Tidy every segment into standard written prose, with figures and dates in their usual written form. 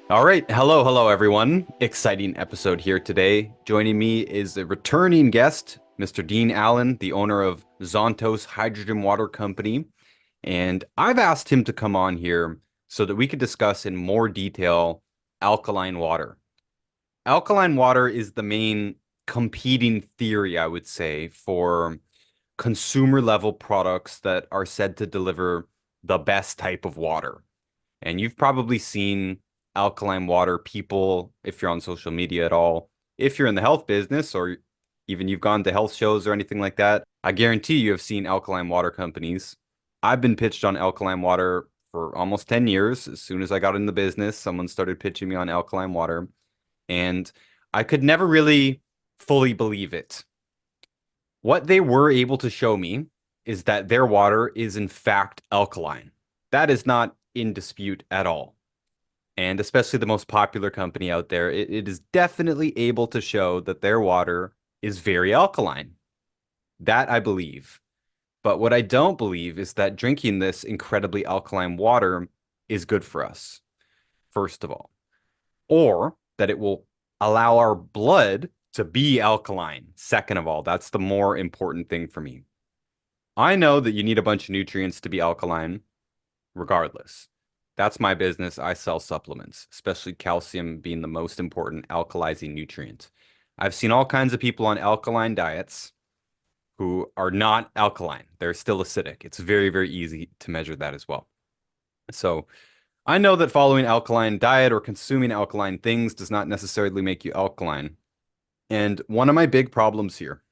All right. Hello, everyone. Exciting episode here today. Joining me is a returning guest, Mr. Dean Allen, the owner of Zontos Hydrogen Water Company. And I've asked him to come on here so that we could discuss in more detail alkaline water. Alkaline water is the main competing theory, I would say, for consumer level products that are said to deliver the best type of water. And you've probably seen alkaline water people, if you're on social media at all, if you're in the health business, or even you've gone to health shows or anything like that. I guarantee you have seen alkaline water companies. I've been pitched on alkaline water for almost 10 years. As soon as I got in the business, someone started pitching me on alkaline water, and I could never really fully believe it. What they were able to show me is that their water is in fact alkaline. That is not in dispute at all. And especially the most popular company out there, it is definitely able to show that their water is very alkaline. That I believe. But what I don't believe is that drinking this incredibly alkaline water is good for us, first of all, or that it will allow our blood to be alkaline, second of all. That's the more important thing for me. I know that you need a bunch of nutrients to be alkaline, regardless. That's my business. I sell supplements, especially calcium being the most important alkalizing nutrient. I've seen all kinds of people on alkaline diets who are not alkaline. They're still acidic. It's very, very easy to measure that as well. So I know that following alkaline diet or consuming alkaline things does not necessarily make you alkaline. And one of my big problems here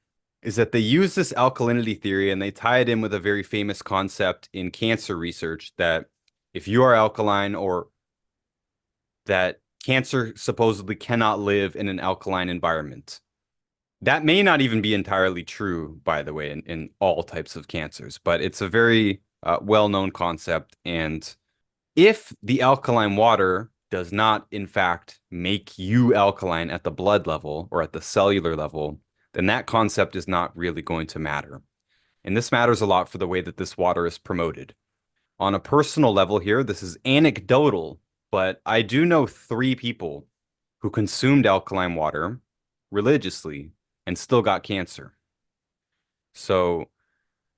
is that they use this alkalinity theory and they tie it in with a very famous concept in cancer research that if you are alkaline, or that cancer supposedly cannot live in an alkaline environment. That may not even be entirely true, by the way, in all types of cancers, but it's a very well-known concept. And if the alkaline water does not, in fact, make you alkaline at the blood level or at the cellular level, then that concept is not really going to matter. And this matters a lot for the way that this water is promoted. On a personal level here, this is anecdotal, but I do know three people who consumed alkaline water religiously and still got cancer. So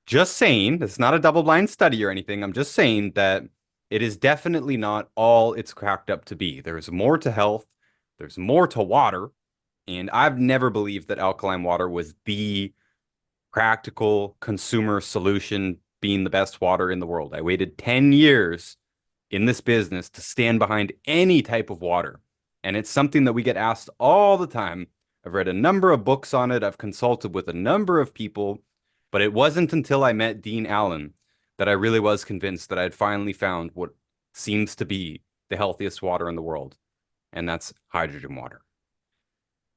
just saying, it's not a double-blind study or anything. I'm just saying that it is definitely not all it's cracked up to be. There's more to health, there's more to water, and I've never believed that alkaline water was the practical consumer solution being the best water in the world. I waited 10 years in this business to stand behind any type of water. And it's something that we get asked all the time. I've read a number of books on it. I've consulted with a number of people, but it wasn't until I met Dean Allen that I really was convinced that I'd finally found what seems to be the healthiest water in the world, and that's hydrogen water.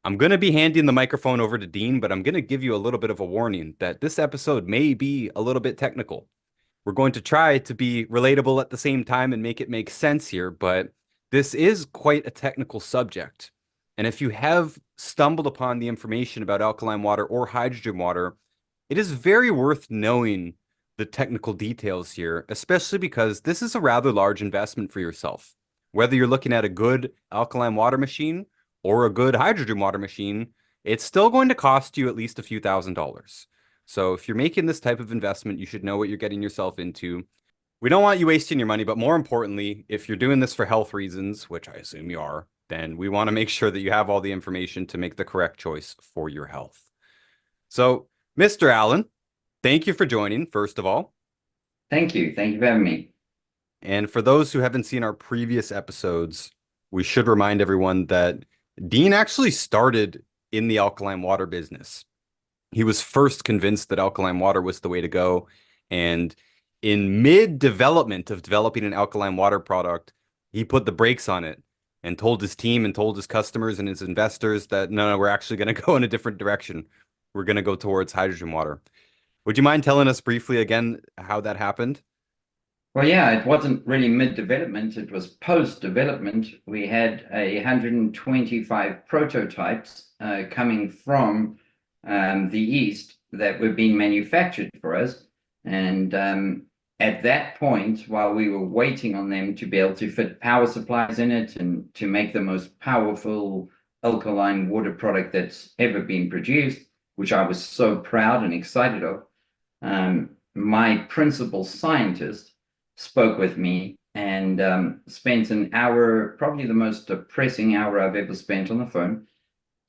I'm going to be handing the microphone over to Dean, but I'm going to give you a little bit of a warning that this episode may be a little bit technical. We're going to try to be relatable at the same time and make it make sense here, but this is quite a technical subject. And if you have stumbled upon the information about alkaline water or hydrogen water, it is very worth knowing the technical details here, especially because this is a rather large investment for yourself. Whether you're looking at a good alkaline water machine or a good hydrogen water machine, it's still going to cost you at least a few $1,000s. So if you're making this type of investment, you should know what you're getting yourself into. We don't want you wasting your money, but more importantly, if you're doing this for health reasons, which I assume you are, then we want to make sure that you have all the information to make the correct choice for your health. So, Mr. Allen, thank you for joining, first of all. Thank you. Thank you for having me. And for those who haven't seen our previous episodes, we should remind everyone that Dean actually started in the alkaline water business. He was first convinced that alkaline water was the way to go. And in mid-development of developing an alkaline water product, he put the brakes on it and told his team and told his customers and his investors that no, we're actually going to go in a different direction. We're going to go towards hydrogen water. Would you mind telling us briefly again how that happened? Well, yeah, it wasn't really mid-development, it was post-development. We had 125 prototypes coming from the East that were being manufactured for us. And At that point, while we were waiting on them to be able to fit power supplies in it and to make the most powerful alkaline water product that's ever been produced, which I was so proud and excited of, my principal scientist spoke with me and spent an hour, probably the most depressing hour I've ever spent on the phone,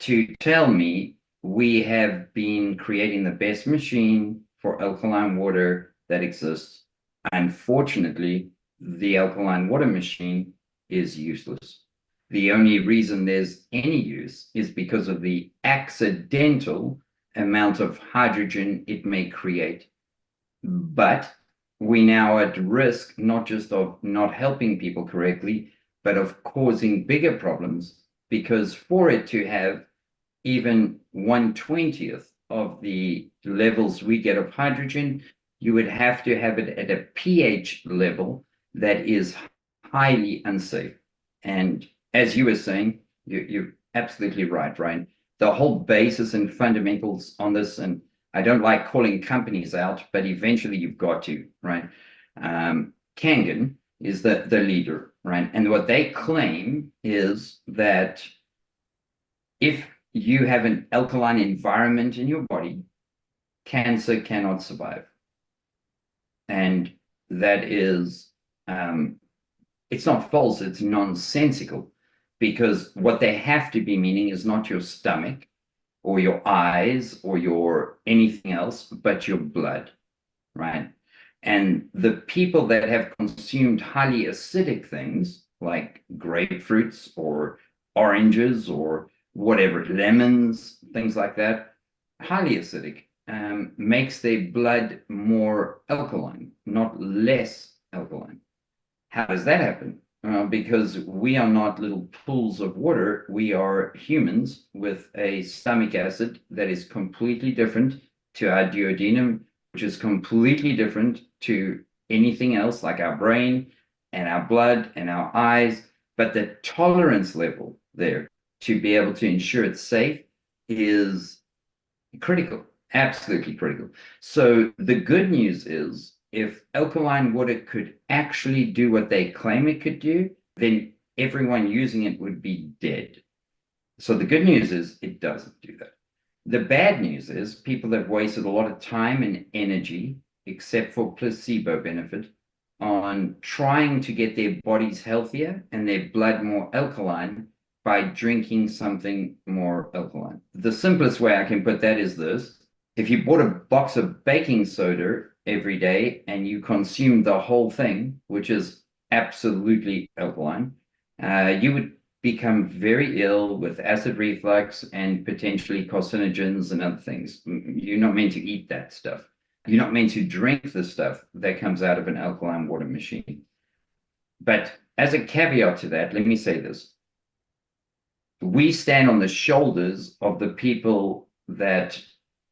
to tell me we have been creating the best machine for alkaline water that exists. Unfortunately, the alkaline water machine is useless. The only reason there's any use is because of the accidental amount of hydrogen it may create. But we now at risk not just of not helping people correctly, but of causing bigger problems because for it to have even 1/20th of the levels we get of hydrogen, you would have to have it at a pH level that is highly unsafe. And as you were saying, you're absolutely right, Ryan. The whole basis and fundamentals on this, and I don't like calling companies out, but eventually you've got to, right? Kangen is the leader, right? And what they claim is that if you have an alkaline environment in your body, cancer cannot survive. And that is, it's not false, it's nonsensical, because what they have to be meaning is not your stomach or your eyes or your anything else, but your blood, right? And the people that have consumed highly acidic things like grapefruits or oranges or whatever, lemons, things like that, highly acidic, makes their blood more alkaline, not less alkaline. How does that happen? Because we are not little pools of water. We are humans with a stomach acid that is completely different to our duodenum, which is completely different to anything else like our brain and our blood and our eyes. But the tolerance level there to be able to ensure it's safe is critical, absolutely critical. So the good news is if alkaline water could actually do what they claim it could do, then everyone using it would be dead. So the good news is it doesn't do that. The bad news is people have wasted a lot of time and energy, except for placebo benefit, on trying to get their bodies healthier and their blood more alkaline by drinking something more alkaline. The simplest way I can put that is this. If you bought a box of baking soda every day and you consumed the whole thing, which is absolutely alkaline, you would become very ill with acid reflux and potentially carcinogens and other things. You're not meant to eat that stuff. You're not meant to drink the stuff that comes out of an alkaline water machine. But as a caveat to that, let me say this. We stand on the shoulders of the people that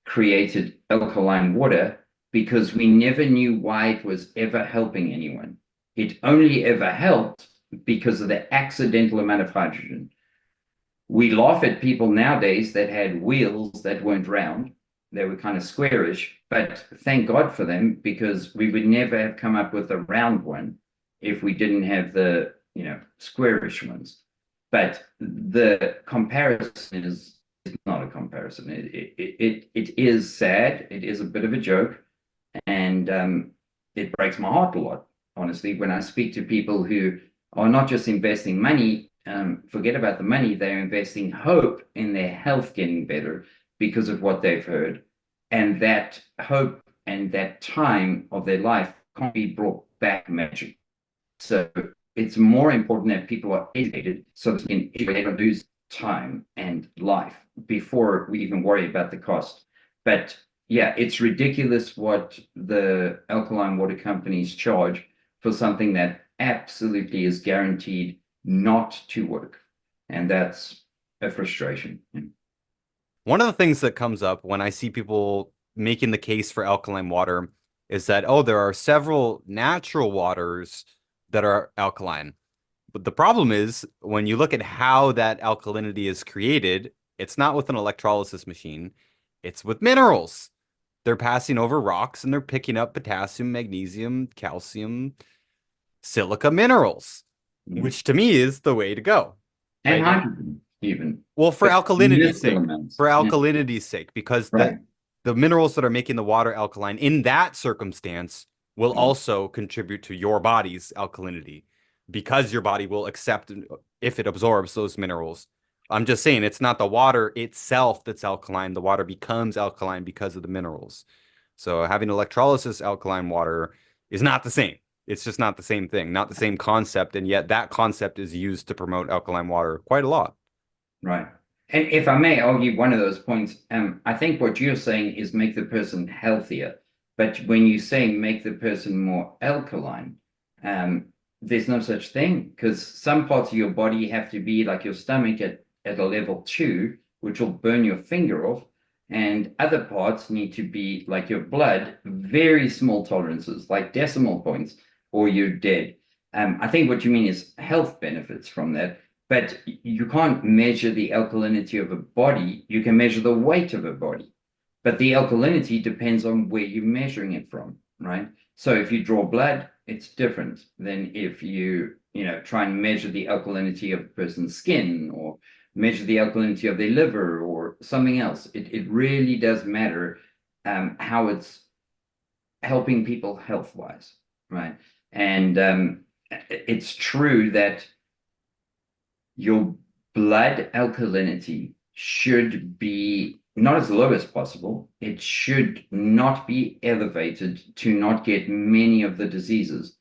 created alkaline water because we never knew why it was ever helping anyone. It only ever helped because of the accidental amount of hydrogen. We laugh at people nowadays that had wheels that weren't round. They were kind of squarish, but thank God for them because we would never have come up with a round one if we didn't have the, squarish ones. But the comparison is not a comparison. It is sad. It is a bit of a joke. And it breaks my heart a lot, honestly, when I speak to people who are not just investing money, forget about the money, they're investing hope in their health getting better because of what they've heard. And that hope and that time of their life can't be brought back magic. So it's more important that people are educated so that they can lose time and life before we even worry about the cost. But yeah, it's ridiculous what the alkaline water companies charge for something that absolutely is guaranteed not to work. And that's a frustration. One of the things that comes up when I see people making the case for alkaline water is that, oh, there are several natural waters that are alkaline. But the problem is when you look at how that alkalinity is created, it's not with an electrolysis machine, it's with minerals. they're passing over rocks and they're picking up potassium, magnesium, calcium, silica minerals, Mm. which to me is the way to go, And right? Now, hydrogen even, well, for but alkalinity's minuscule sake, amounts. Yeah, because right, the minerals that are making the water alkaline in that circumstance will mm, also contribute to your body's alkalinity because your body will accept if it absorbs those minerals. I'm just saying it's not the water itself that's alkaline. The water becomes alkaline because of the minerals. So having electrolysis alkaline water is not the same. It's just not the same thing, not the same concept, and yet that concept is used to promote alkaline water quite a lot. right. And if I may argue one of those points, I think what you're saying is make the person healthier. But when you say make the person more alkaline, um, there's no such thing because some parts of your body have to be like your stomach at a level 2, which will burn your finger off, and other parts need to be like your blood, very small tolerances, like decimal points, or you're dead. I think what you mean is health benefits from that. But you can't measure the alkalinity of a body. You can measure the weight of a body. But the alkalinity depends on where you're measuring it from, right? So if you draw blood, it's different than if you try and measure the alkalinity of a person's skin or measure the alkalinity of their liver or something else. It really does matter how it's helping people health-wise, right? And it's true that your blood alkalinity should be not as low as possible. It should not be elevated to not get many of the diseases.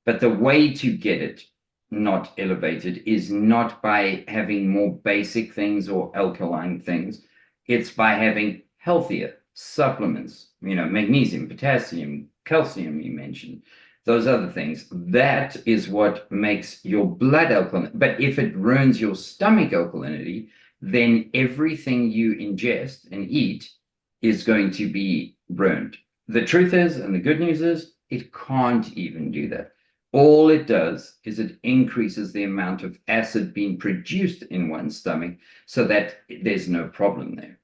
But the way to get it not elevated is not by having more basic things or alkaline things. It's by having healthier supplements, magnesium, potassium, calcium, you mentioned, those other things. That is what makes your blood alkaline. But if it ruins your stomach alkalinity, then everything you ingest and eat is going to be burned. The truth is, and the good news is, it can't even do that. All it does is it increases the amount of acid being produced in one's stomach so that there's no problem there.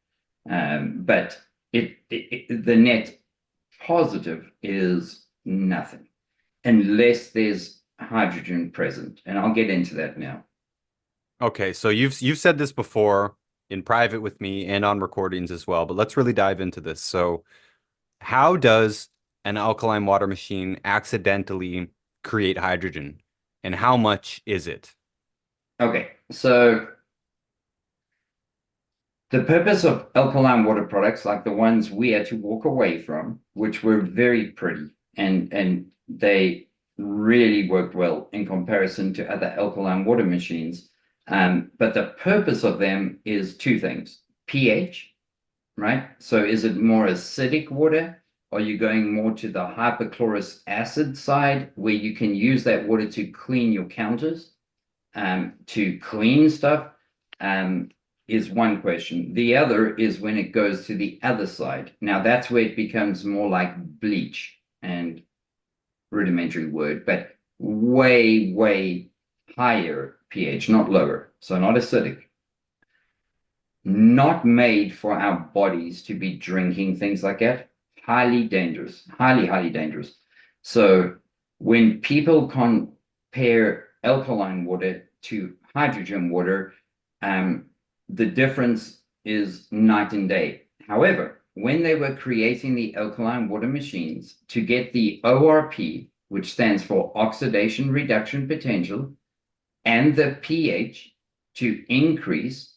But the net positive is nothing unless there's hydrogen present. And I'll get into that now. Okay, so you've said this before in private with me and on recordings as well, but let's really dive into this. So, how does an alkaline water machine accidentally create hydrogen, and how much is it? Okay, so the purpose of alkaline water products like the ones we had to walk away from, which were very pretty and they really worked well in comparison to other alkaline water machines. But the purpose of them is two things: pH, right? So is it more acidic water? Are you going more to the hypochlorous acid side where you can use that water to clean your counters, to clean stuff? Is one question. The other is when it goes to the other side. Now that's where it becomes more like bleach, and rudimentary word, but way, way higher pH, not lower. So not acidic. Not made for our bodies to be drinking things like that. Highly dangerous, highly, highly dangerous. So when people compare alkaline water to hydrogen water, the difference is night and day. However, when they were creating the alkaline water machines to get the ORP, which stands for oxidation reduction potential, and the pH to increase,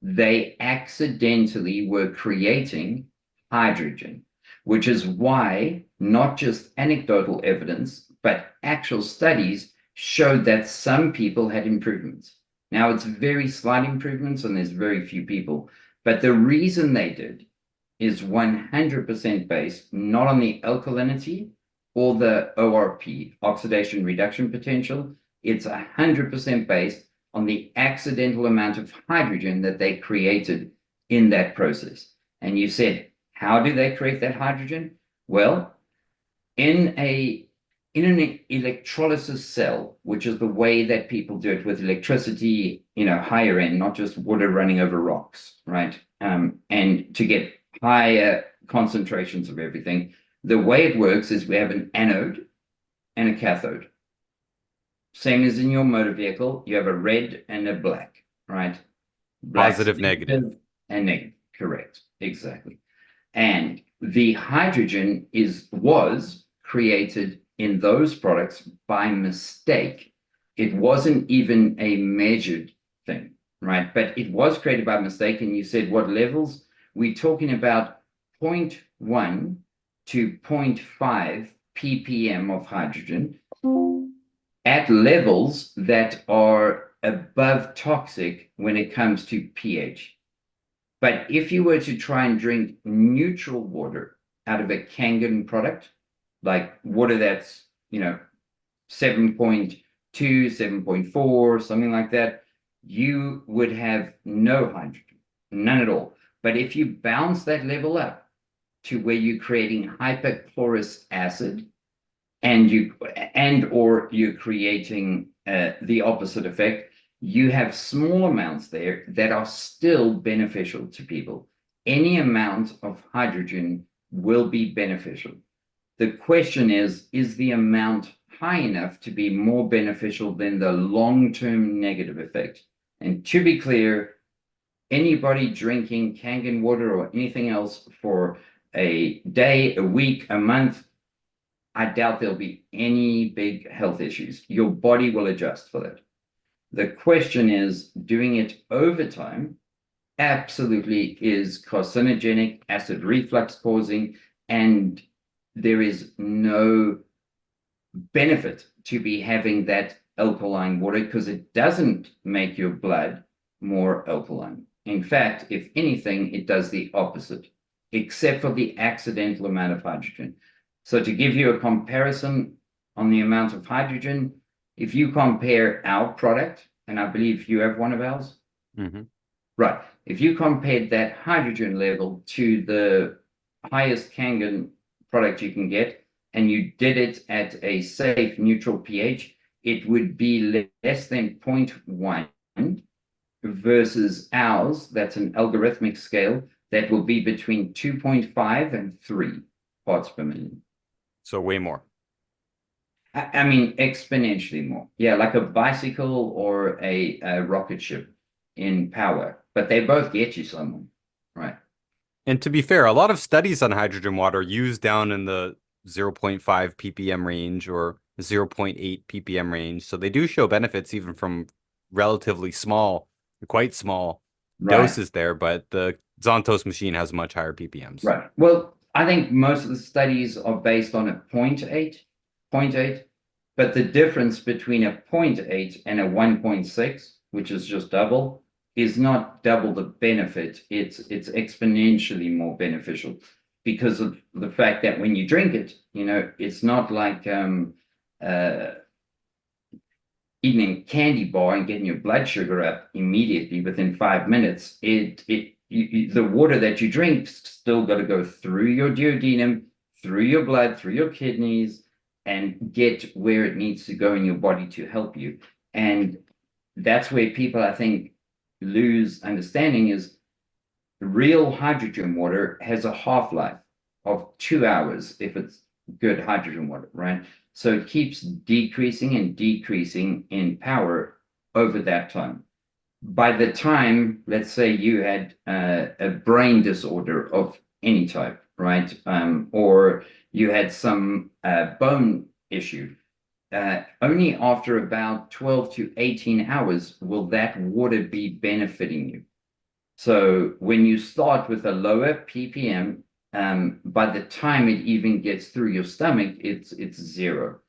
they accidentally were creating hydrogen, which is why not just anecdotal evidence, but actual studies showed that some people had improvements. Now, it's very slight improvements, and there's very few people, but the reason they did is 100% based not on the alkalinity or the ORP, oxidation reduction potential. It's 100% based on the accidental amount of hydrogen that they created in that process. And you said, how do they create that hydrogen? Well, in an electrolysis cell, which is the way that people do it with electricity, higher end, not just water running over rocks, right? And to get higher concentrations of everything. The way it works is we have an anode and a cathode. Same as in your motor vehicle, you have a red and a black, right? Black's Positive, negative. negative and negative, correct, exactly. And the hydrogen was created in those products by mistake. It wasn't even a measured thing, right? But it was created by mistake. And you said what levels? We're talking about 0.1 to 0.5 ppm of hydrogen at levels that are above toxic when it comes to pH. But if you were to try and drink neutral water out of a Kangen product, like water that's, 7.2, 7.4, something like that, you would have no hydrogen, none at all. But if you bounce that level up to where you're creating hypochlorous acid, or you're creating the opposite effect, you have small amounts there that are still beneficial to people. Any amount of hydrogen will be beneficial. The question is the amount high enough to be more beneficial than the long-term negative effect? And to be clear, anybody drinking Kangen water or anything else for a day, a week, a month, I doubt there'll be any big health issues. Your body will adjust for that. The question is, doing it over time absolutely is carcinogenic, acid reflux causing, and there is no benefit to be having that alkaline water because it doesn't make your blood more alkaline. In fact, if anything, it does the opposite, except for the accidental amount of hydrogen. So to give you a comparison on the amount of hydrogen, if you compare our product, and I believe you have one of ours, right? If you compared that hydrogen level to the highest Kangen product you can get, and you did it at a safe neutral pH, it would be less than 0.1 versus ours, that's an algorithmic scale, that will be between 2.5 and 3 parts per million. So way more. I mean, exponentially more. Yeah, like a bicycle or a rocket ship in power, but they both get you somewhere, right? And to be fair, a lot of studies on hydrogen water use down in the 0.5 ppm range or 0.8 ppm range. So they do show benefits even from relatively small, quite small doses there, but the Zontos machine has much higher ppms. Right. Well, I think most of the studies are based on a 0.8, but the difference between a 0.8 and a 1.6, which is just double, is not double the benefit. It's exponentially more beneficial because of the fact that when you drink it, it's not like eating a candy bar and getting your blood sugar up immediately within 5 minutes. The water that you drink still got to go through your duodenum, through your blood, through your kidneys, and get where it needs to go in your body to help you. And that's where people, I think, lose understanding is real hydrogen water has a half-life of 2 hours if it's good hydrogen water, right? So it keeps decreasing and decreasing in power over that time. By the time, let's say you had a brain disorder of any type, right? Or you had some bone issue, only after about 12 to 18 hours will that water be benefiting you. So when you start with a lower ppm, by the time it even gets through your stomach, it's zero.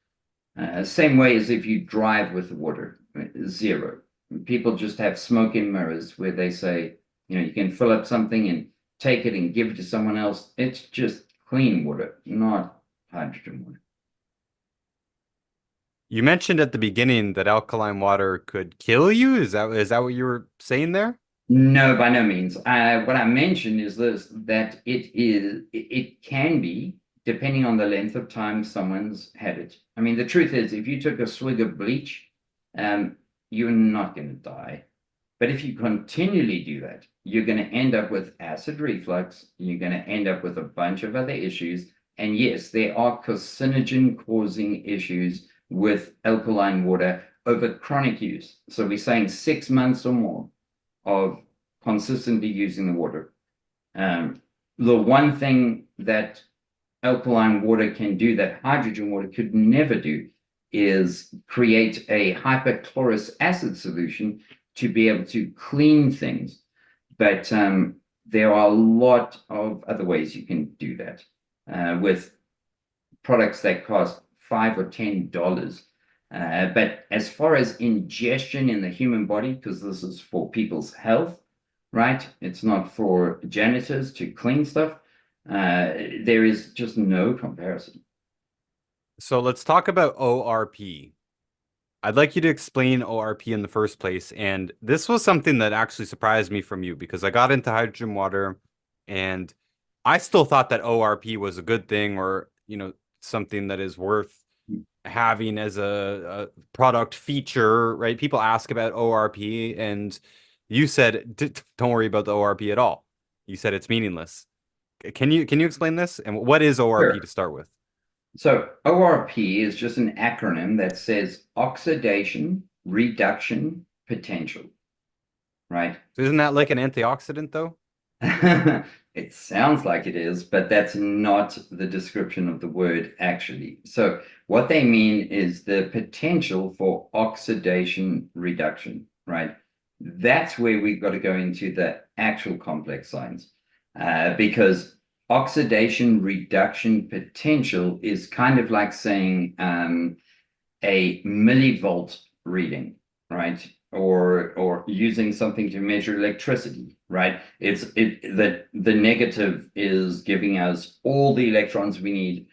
Same way as if you drive with water, zero. People just have smoke and mirrors where they say, you can fill up something and take it and give it to someone else. It's just clean water, not hydrogen water. You mentioned at the beginning that alkaline water could kill you. Is that what you were saying there? No, by no means. What I mentioned is this, that it can be, depending on the length of time someone's had it. I mean, the truth is, if you took a swig of bleach, you're not going to die. But if you continually do that, you're going to end up with acid reflux. You're going to end up with a bunch of other issues. And yes, there are carcinogen causing issues with alkaline water over chronic use. So we're saying 6 months or more of consistently using the water. The one thing that alkaline water can do that hydrogen water could never do is create a hypochlorous acid solution to be able to clean things. But there are a lot of other ways you can do that with products that cost $5 or $10. But as far as ingestion in the human body, because this is for people's health, right? It's not for janitors to clean stuff. There is just no comparison. So let's talk about ORP. I'd like you to explain ORP in the first place. And this was something that actually surprised me from you because I got into hydrogen water and I still thought that ORP was a good thing or, something that is worth having as a product feature, right? People ask about ORP and you said, don't worry about the ORP at all. You said it's meaningless. Can you explain this? And what is ORP Sure. to start with? So ORP is just an acronym that says oxidation reduction potential, right? So isn't that like an antioxidant though? It sounds like it is, but that's not the description of the word actually. So what they mean is the potential for oxidation reduction, right? That's where we've got to go into the actual complex science, because oxidation reduction potential is kind of like saying a millivolt reading, right? Or using something to measure electricity, right? The negative is giving us all the electrons we need.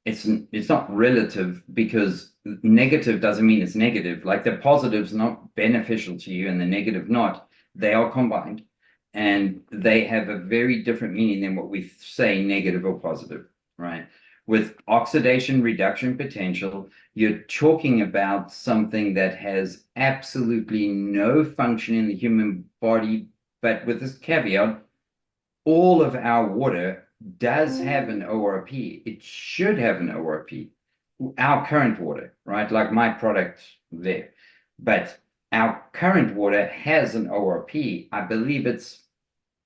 It's not relative because negative doesn't mean it's negative. Like the positive's not beneficial to you and the negative not. They are combined and they have a very different meaning than what we say negative or positive, right? With oxidation reduction potential, you're talking about something that has absolutely no function in the human body, but with this caveat, all of our water does have an ORP. It should have an ORP. Our current water, right? Like my product there. But our current water has an ORP. I believe it's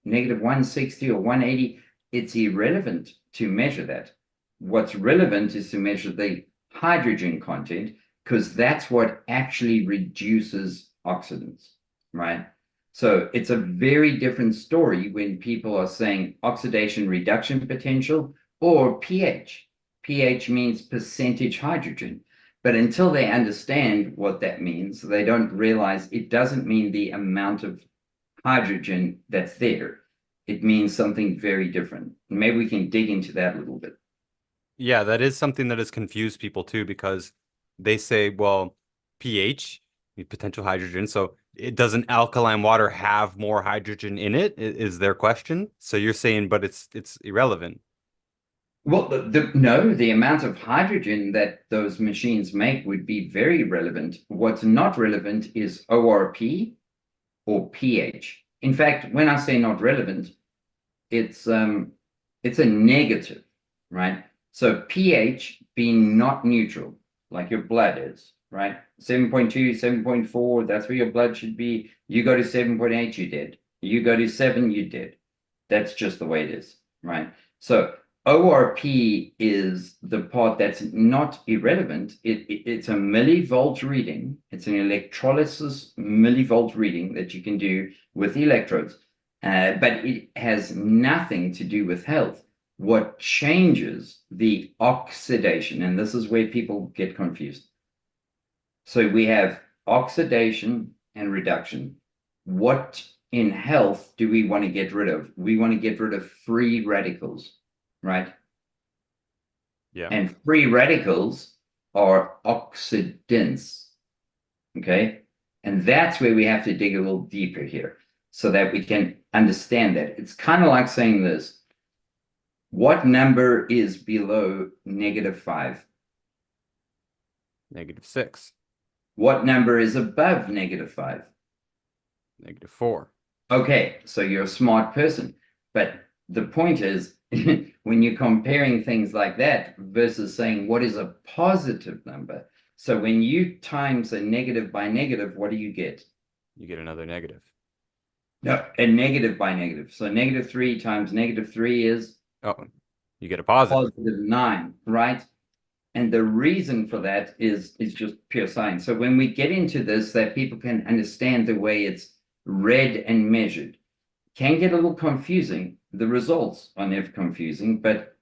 negative 160 or 180. It's irrelevant to measure that. What's relevant is to measure the hydrogen content because that's what actually reduces oxidants, right? So it's a very different story when people are saying oxidation reduction potential or pH. pH means percentage hydrogen. But until they understand what that means, they don't realize it doesn't mean the amount of hydrogen that's there. It means something very different. Maybe we can dig into that a little bit. Yeah, that is something that has confused people too because they say, well, pH, potential hydrogen. So it doesn't alkaline water have more hydrogen in it? Is their question. So you're saying, but it's irrelevant. Well, no, the amount of hydrogen that those machines make would be very relevant. What's not relevant is ORP or pH. In fact, when I say not relevant, it's it's a negative, right? So pH being not neutral, like your blood is, right? 7.2, 7.4, that's where your blood should be. You go to 7.8, you're dead. You go to 7, you're dead. That's just the way it is, right? So ORP is the part that's not irrelevant. It's a millivolt reading. It's an electrolysis millivolt reading that you can do with electrodes, but it has nothing to do with health. What changes the oxidation, and this is where people get confused. So we have oxidation and reduction. What in health do we want to get rid of? We want to get rid of free radicals, right? Yeah. And free radicals are oxidants, okay? And that's where we have to dig a little deeper here so that we can understand that. It's kind of like saying this. What number is below -5? -6. What number is above -5? -4. Okay, so you're a smart person. But the point is, when you're comparing things like that versus saying what is a positive number. So when you times a negative by negative, what do you get? You get another negative. No, a negative by negative. So -3 times -3 is Oh, you get a positive. +9, right? And the reason for that is just pure science. So when we get into this, that people can understand the way it's read and measured, can get a little confusing. The results are never confusing, but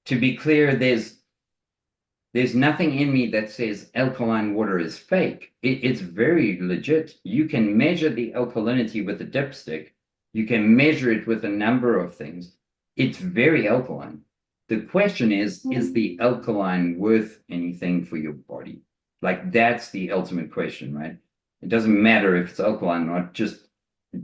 to be clear, there's nothing in me that says alkaline water is fake. It's very legit. You can measure the alkalinity with a dipstick. You can measure it with a number of things. It's very alkaline. The question is the alkaline worth anything for your body? Like that's the ultimate question, right? It doesn't matter if it's alkaline or not, just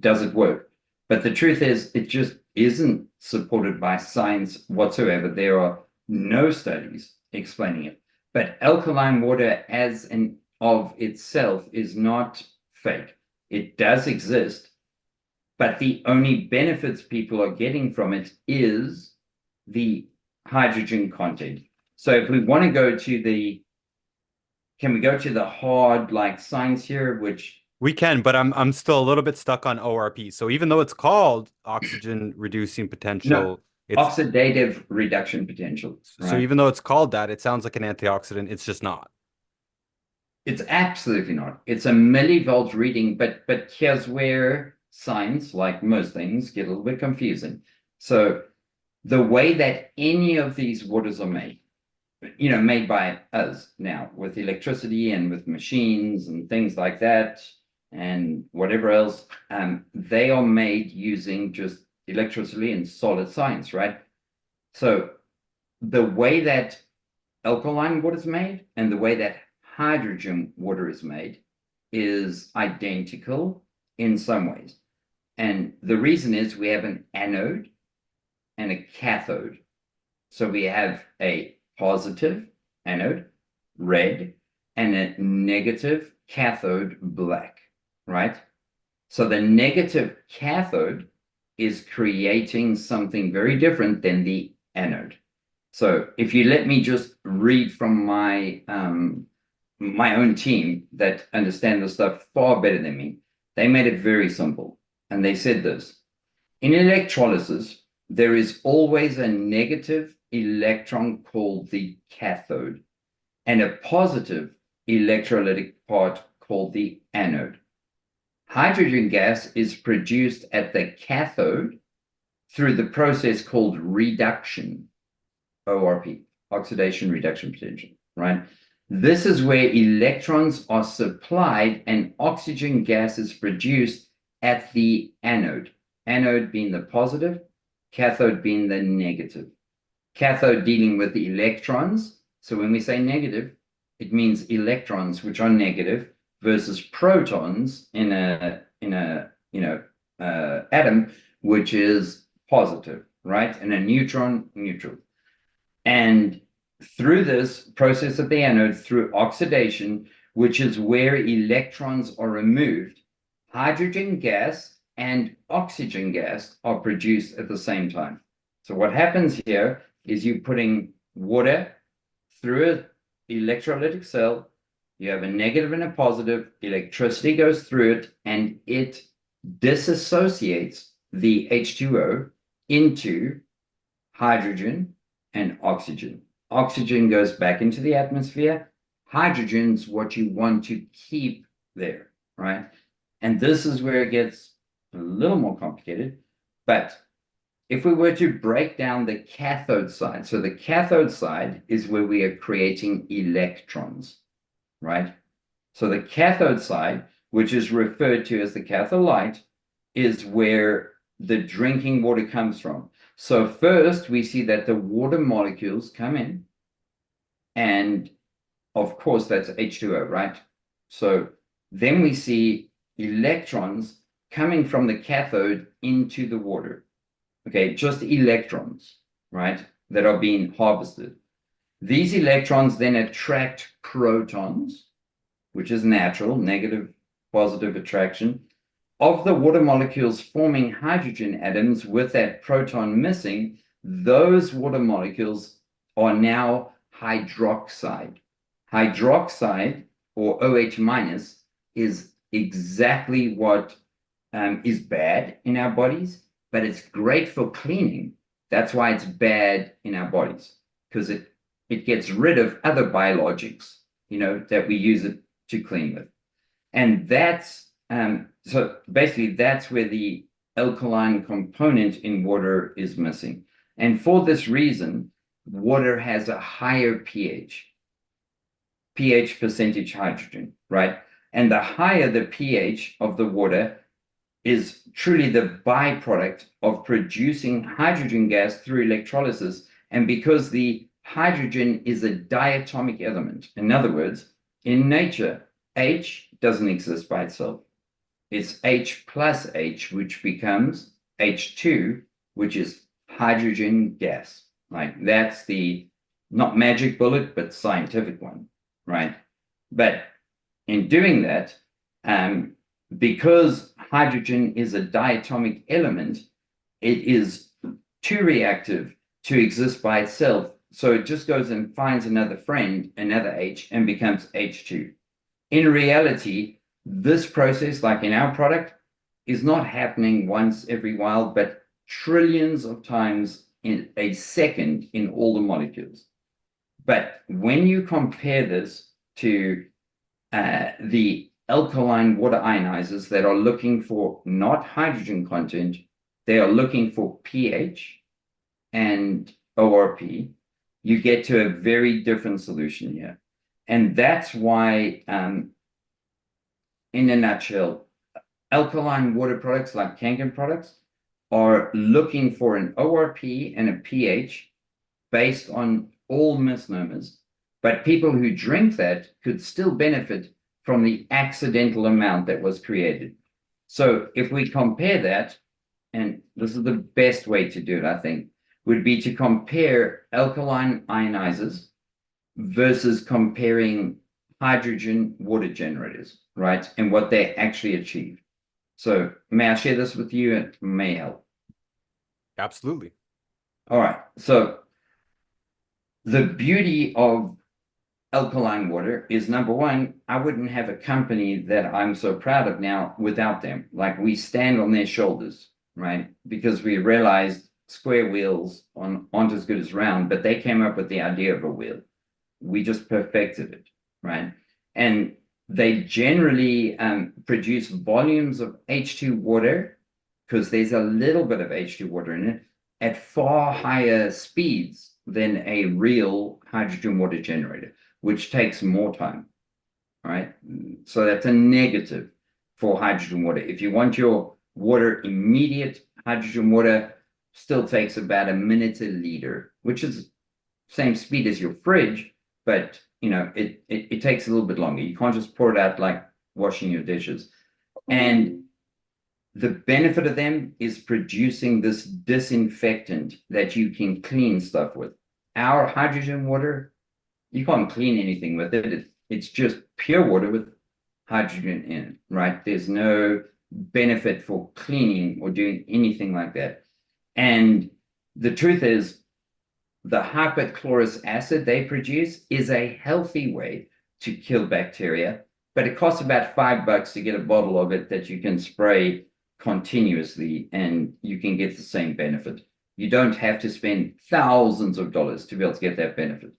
does it work? But the truth is, it just isn't supported by science whatsoever. There are no studies explaining it. But alkaline water as an of itself is not fake. It does exist, but the only benefits people are getting from it is the hydrogen content. So if we want to go to can we go to the hard like science here, which We can, but I'm still a little bit stuck on ORP. So even though it's called oxygen reducing no, potential, it's oxidative reduction potential, so right? even though it's called that, it sounds like an antioxidant. It's just not. It's absolutely not. It's a millivolt reading, but here's where science, like most things, get a little bit confusing. So the way that any of these waters are made, made by us now with electricity and with machines and things like that, and whatever else, they are made using just electricity and solid science, right? So the way that alkaline water is made and the way that hydrogen water is made is identical in some ways. And the reason is we have an anode and a cathode. So we have a positive anode, red, and a negative cathode, black, right? So the negative cathode is creating something very different than the anode. So if you let me just read from my own team that understand this stuff far better than me, they made it very simple. And they said this: in electrolysis, there is always a negative electron called the cathode and a positive electrolytic part called the anode. Hydrogen gas is produced at the cathode through the process called reduction, ORP, oxidation reduction potential, right? This is where electrons are supplied and oxygen gas is produced at the anode. Anode being the positive, cathode being the negative. Cathode dealing with the electrons. So when we say negative, it means electrons, which are negative, versus protons in a atom, which is positive, right? And a neutron, neutral. And through this process of the anode, through oxidation, which is where electrons are removed, hydrogen gas and oxygen gas are produced at the same time. So what happens here is you're putting water through an electrolytic cell. You have a negative and a positive. Electricity goes through it, and it disassociates the H2O into hydrogen and oxygen. Oxygen goes back into the atmosphere. Hydrogen's what you want to keep there, right? And this is where it gets a little more complicated. But if we were to break down the cathode side, so the cathode side is where we are creating electrons, right? So the cathode side, which is referred to as the cathode light, is where the drinking water comes from. So first we see that the water molecules come in, and of course that's H2O, right? So then we see electrons coming from the cathode into the water. Okay, just electrons, right, that are being harvested. These electrons then attract protons, which is natural, negative, positive attraction. of the water molecules forming hydrogen atoms with that proton missing, those water molecules are now hydroxide. Hydroxide, or OH minus, is exactly what is bad in our bodies, but it's great for cleaning. That's why it's bad in our bodies, because it gets rid of other biologics, that we use it to clean with. And so basically that's where the alkaline component in water is missing. And for this reason, water has a higher pH percentage hydrogen, right? And the higher the pH of the water is truly the byproduct of producing hydrogen gas through electrolysis. And because the hydrogen is a diatomic element, in other words, in nature, H doesn't exist by itself. It's H plus H, which becomes H2, which is hydrogen gas. Like that's the not magic bullet, but scientific one, right? But in doing that, because hydrogen is a diatomic element, it is too reactive to exist by itself. So it just goes and finds another friend, another H, and becomes H2. In reality, this process, like in our product, is not happening once every while, but trillions of times in a second in all the molecules. But when you compare this to the alkaline water ionizers that are looking for not hydrogen content, they are looking for pH and ORP, you get to a very different solution here. And that's why, in a nutshell, alkaline water products like Kangen products are looking for an ORP and a pH based on all misnomers. But people who drink that could still benefit from the accidental amount that was created. So if we compare that, and this is the best way to do it, I think, would be to compare alkaline ionizers versus comparing hydrogen water generators, right? And what they actually achieve. So may I share this with you? It may help. Absolutely. All right. So the beauty of alkaline water is, number one, I wouldn't have a company that I'm so proud of now without them. Like, we stand on their shoulders, right? Because we realized square wheels aren't as good as round, but they came up with the idea of a wheel. We just perfected it, right? And they generally produce volumes of H2 water, because there's a little bit of H2 water in it, at far higher speeds than a real hydrogen water generator, which takes more time, right? So that's a negative for hydrogen water. If you want your water immediate, hydrogen water still takes about a minute a liter, which is same speed as your fridge, but it takes a little bit longer. You can't just pour it out like washing your dishes. And the benefit of them is producing this disinfectant that you can clean stuff with. Our hydrogen water, you can't clean anything with it. It's just pure water with hydrogen in it, right? There's no benefit for cleaning or doing anything like that. And the truth is, the hypochlorous acid they produce is a healthy way to kill bacteria, but it costs about $5 to get a bottle of it that you can spray continuously, and you can get the same benefit. You don't have to spend thousands of dollars to be able to get that benefit.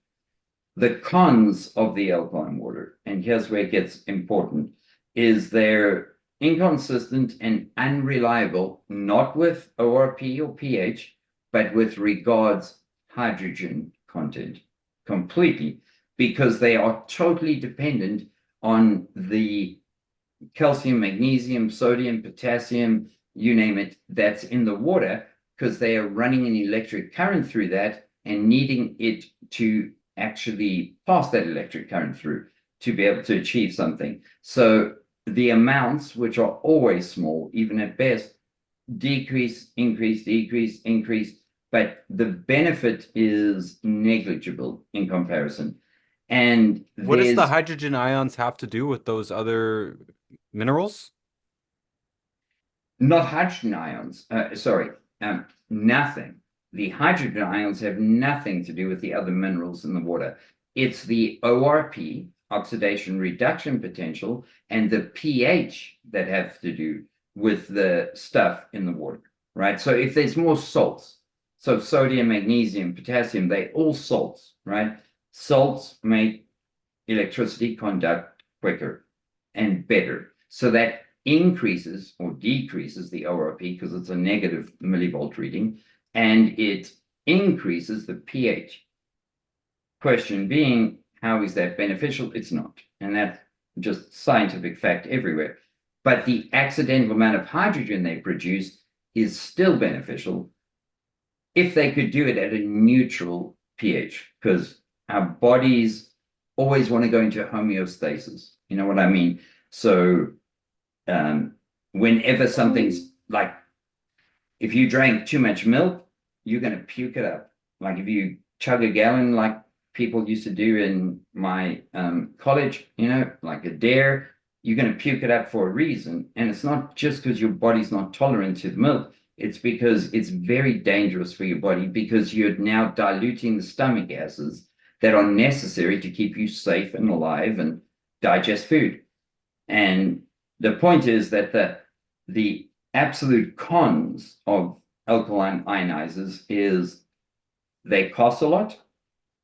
The cons of the alkaline water, and here's where it gets important, is they're inconsistent and unreliable, not with ORP or pH, but with regards hydrogen content completely, because they are totally dependent on the calcium, magnesium, sodium, potassium, you name it, that's in the water, because they are running an electric current through that and needing it to actually pass that electric current through to be able to achieve something. So the amounts, which are always small, even at best, decrease, increase, decrease, increase, but the benefit is negligible in comparison. And What does the there's hydrogen ions have to do with those other minerals? Not hydrogen ions. Sorry, nothing. The hydrogen ions have nothing to do with the other minerals in the water. It's the ORP, oxidation reduction potential, and the pH that have to do with the stuff in the water, right? So if there's more salts, so sodium, magnesium, potassium, they all salts, right? Salts make electricity conduct quicker and better. So that increases or decreases the ORP because it's a negative millivolt reading, and it increases the pH. Question being, how is that beneficial? It's not. And that's just scientific fact everywhere. But the accidental amount of hydrogen they produce is still beneficial if they could do it at a neutral pH, because our bodies always want to go into homeostasis. You know what I mean? So whenever something's like, if you drank too much milk, you're going to puke it up. Like if you chug a gallon, like people used to do in my college, you know, like a dare, you're going to puke it up for a reason. And it's not just because your body's not tolerant to the milk. It's because it's very dangerous for your body because you're now diluting the stomach gases that are necessary to keep you safe and alive and digest food. And the point is that the absolute cons of alkaline ionizers is they cost a lot,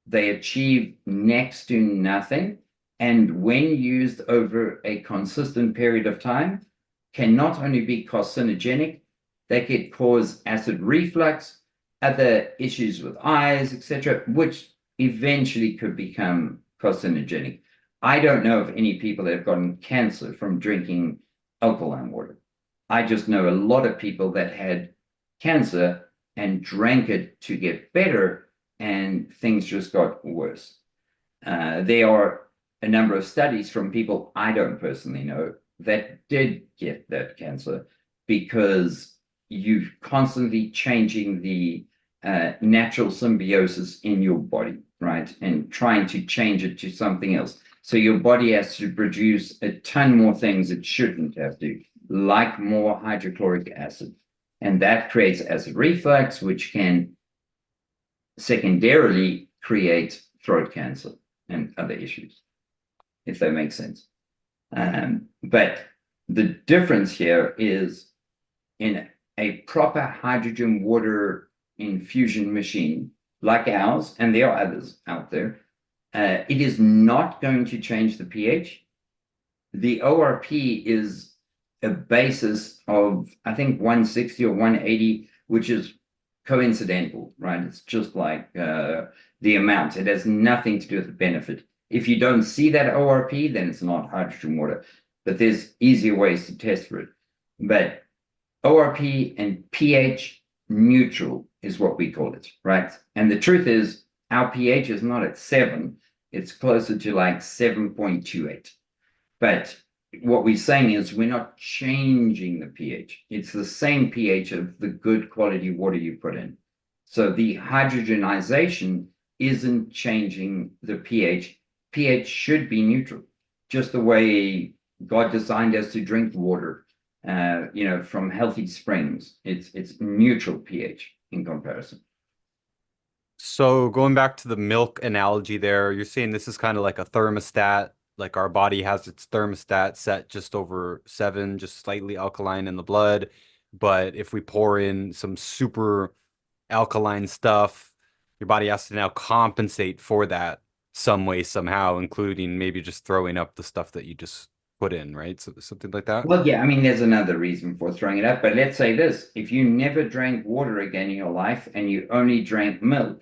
they achieve next to nothing, and when used over a consistent period of time, can not only be carcinogenic, they could cause acid reflux, other issues with eyes, etc., which eventually could become carcinogenic. I don't know of any people that have gotten cancer from drinking alkaline water. I just know a lot of people that had cancer and drank it to get better, and things just got worse. There are a number of studies from people I don't personally know that did get that cancer because you're constantly changing the natural symbiosis in your body, right? And trying to change it to something else. So your body has to produce a ton more things it shouldn't have to, like more hydrochloric acid. And that creates acid reflux, which can secondarily create throat cancer and other issues, if that makes sense. But the difference here is in a proper hydrogen water infusion machine like ours, and there are others out there, it is not going to change the pH. The ORP is a basis of, I think, 160 or 180, which is coincidental, right? It's just like the amount. It has nothing to do with the benefit. If you don't see that ORP, then it's not hydrogen water. But there's easier ways to test for it. But ORP and pH neutral is what we call it, right? And the truth is, our pH is not at 7, it's closer to like 7.28. But what we're saying is we're not changing the pH. It's the same pH of the good quality water you put in. So the hydrogenization isn't changing the pH. pH should be neutral, just the way God designed us to drink water, from healthy springs. It's neutral pH in comparison. So going back to the milk analogy there, you're saying this is kind of like a thermostat, like our body has its thermostat set just over 7, just slightly alkaline in the blood. But if we pour in some super alkaline stuff, your body has to now compensate for that some way, somehow, including maybe just throwing up the stuff that you just put in, right? So something like that. Well, yeah, I mean, there's another reason for throwing it up, but let's say this: if you never drank water again in your life and you only drank milk,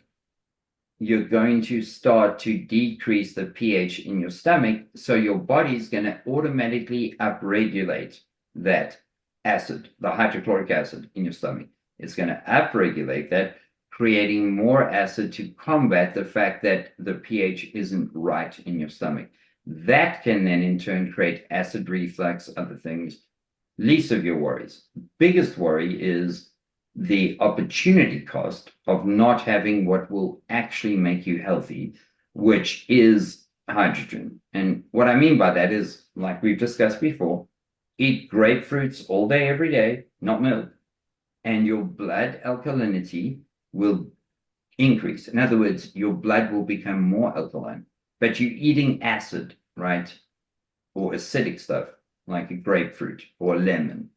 you're going to start to decrease the pH in your stomach. So your body's going to automatically upregulate that acid, the hydrochloric acid in your stomach. It's going to upregulate that, creating more acid to combat the fact that the pH isn't right in your stomach. That can then in turn create acid reflux, other things. Least of your worries. Biggest worry is the opportunity cost of not having what will actually make you healthy, which is hydrogen. And what I mean by that is, like we've discussed before, eat grapefruits all day, every day, not milk, and your blood alkalinity will increase. In other words, your blood will become more alkaline, but you're eating acid, right? Or acidic stuff like a grapefruit or a lemon.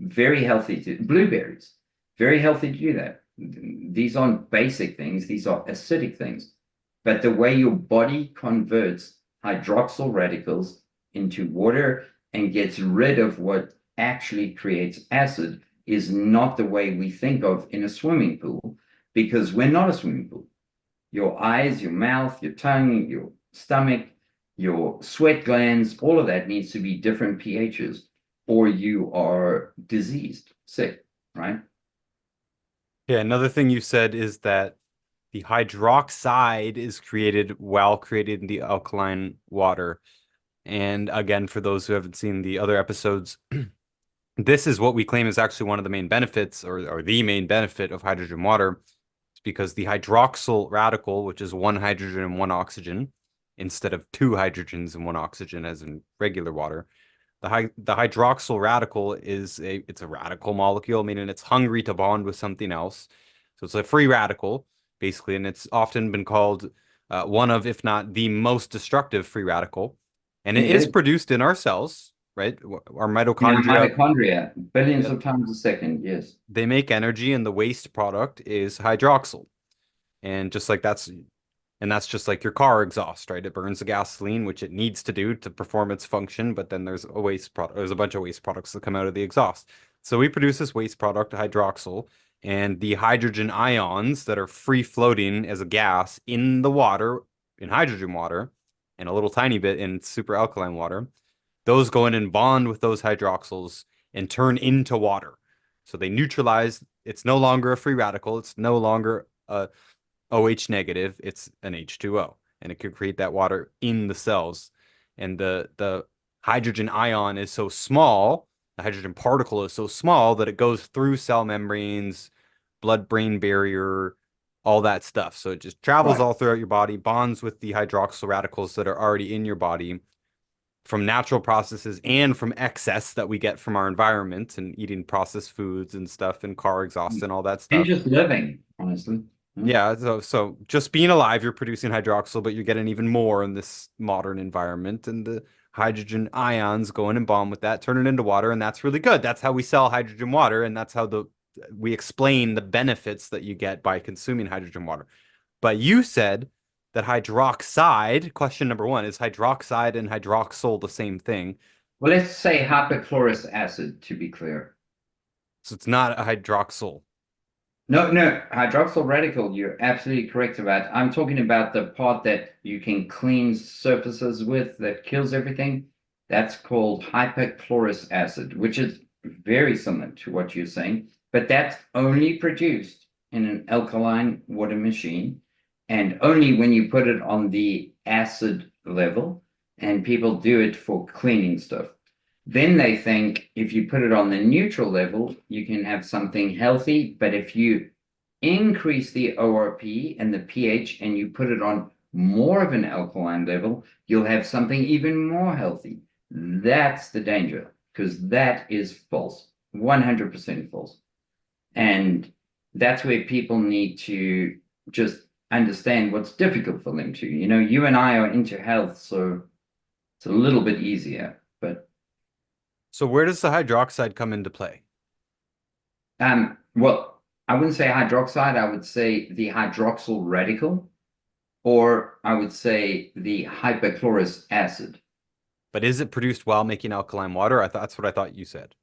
Very healthy to blueberries. Very healthy to do that. These aren't basic things, these are acidic things. But the way your body converts hydroxyl radicals into water and gets rid of what actually creates acid is not the way we think of in a swimming pool, because we're not a swimming pool. Your eyes, your mouth, your tongue, your stomach, your sweat glands, all of that needs to be different pHs, or you are diseased, sick, right? Yeah, another thing you said is that the hydroxide is created while created in the alkaline water. And again, for those who haven't seen the other episodes, this is what we claim is actually one of the main benefits, or the main benefit of hydrogen water. It's because the hydroxyl radical, which is one hydrogen and one oxygen, instead of two hydrogens and one oxygen as in regular water, the hydroxyl radical it's a radical molecule, meaning it's hungry to bond with something else. So it's a free radical, basically, and it's often been called one of, if not the most destructive free radical. And it It is is. produced in our cells, right? Our In our mitochondria, mitochondria, billions yeah, of times a second, yes. they make energy, and the waste product is hydroxyl. And just like that's just like your car exhaust, right? It burns the gasoline, which it needs to do to perform its function, but then there's a waste product, there's a bunch of waste products that come out of the exhaust. So we produce this waste product, hydroxyl, and the hydrogen ions that are free floating as a gas in the water, in hydrogen water, and a little tiny bit in super alkaline water, those go in and bond with those hydroxyls and turn into water. So they neutralize, it's no longer a free radical, it's no longer a OH negative, it's an H2O, and it could create that water in the cells. And the hydrogen ion is so small, the hydrogen particle is so small that it goes through cell membranes, blood-brain barrier, all that stuff. So it just travels Right. all throughout your body, bonds with the hydroxyl radicals that are already in your body from natural processes and from excess that we get from our environment and eating processed foods and stuff and car exhaust and all that And stuff. just living, honestly. Yeah. Yeah, so just being alive, you're producing hydroxyl, but you're getting even more in this modern environment, and the hydrogen ions go in and bond with that, turn it into water, and that's really good. That's how we sell hydrogen water, and that's how we explain the benefits that you get by consuming hydrogen water. But you said that hydroxide, question number one, is hydroxide and hydroxyl the same thing? Well, let's say hypochlorous acid to be clear. So it's not a hydroxyl. No, no, hydroxyl radical, you're absolutely correct about. I'm talking about the part that you can clean surfaces with that kills everything. That's called hypochlorous acid, which is very similar to what you're saying, but that's only produced in an alkaline water machine and only when you put it on the acid level, and people do it for cleaning stuff. Then they think if you put it on the neutral level, you can have something healthy. But if you increase the ORP and the pH and you put it on more of an alkaline level, you'll have something even more healthy. That's the danger, because that is false, 100% false. And that's where people need to just understand what's difficult for them to. You know, you and I are into health, so it's a little bit easier. But So where does the hydroxide come into play? well, I wouldn't say hydroxide, I would say the hydroxyl radical, or I would say the hypochlorous acid. But is it produced while making alkaline water? That's what I thought you said.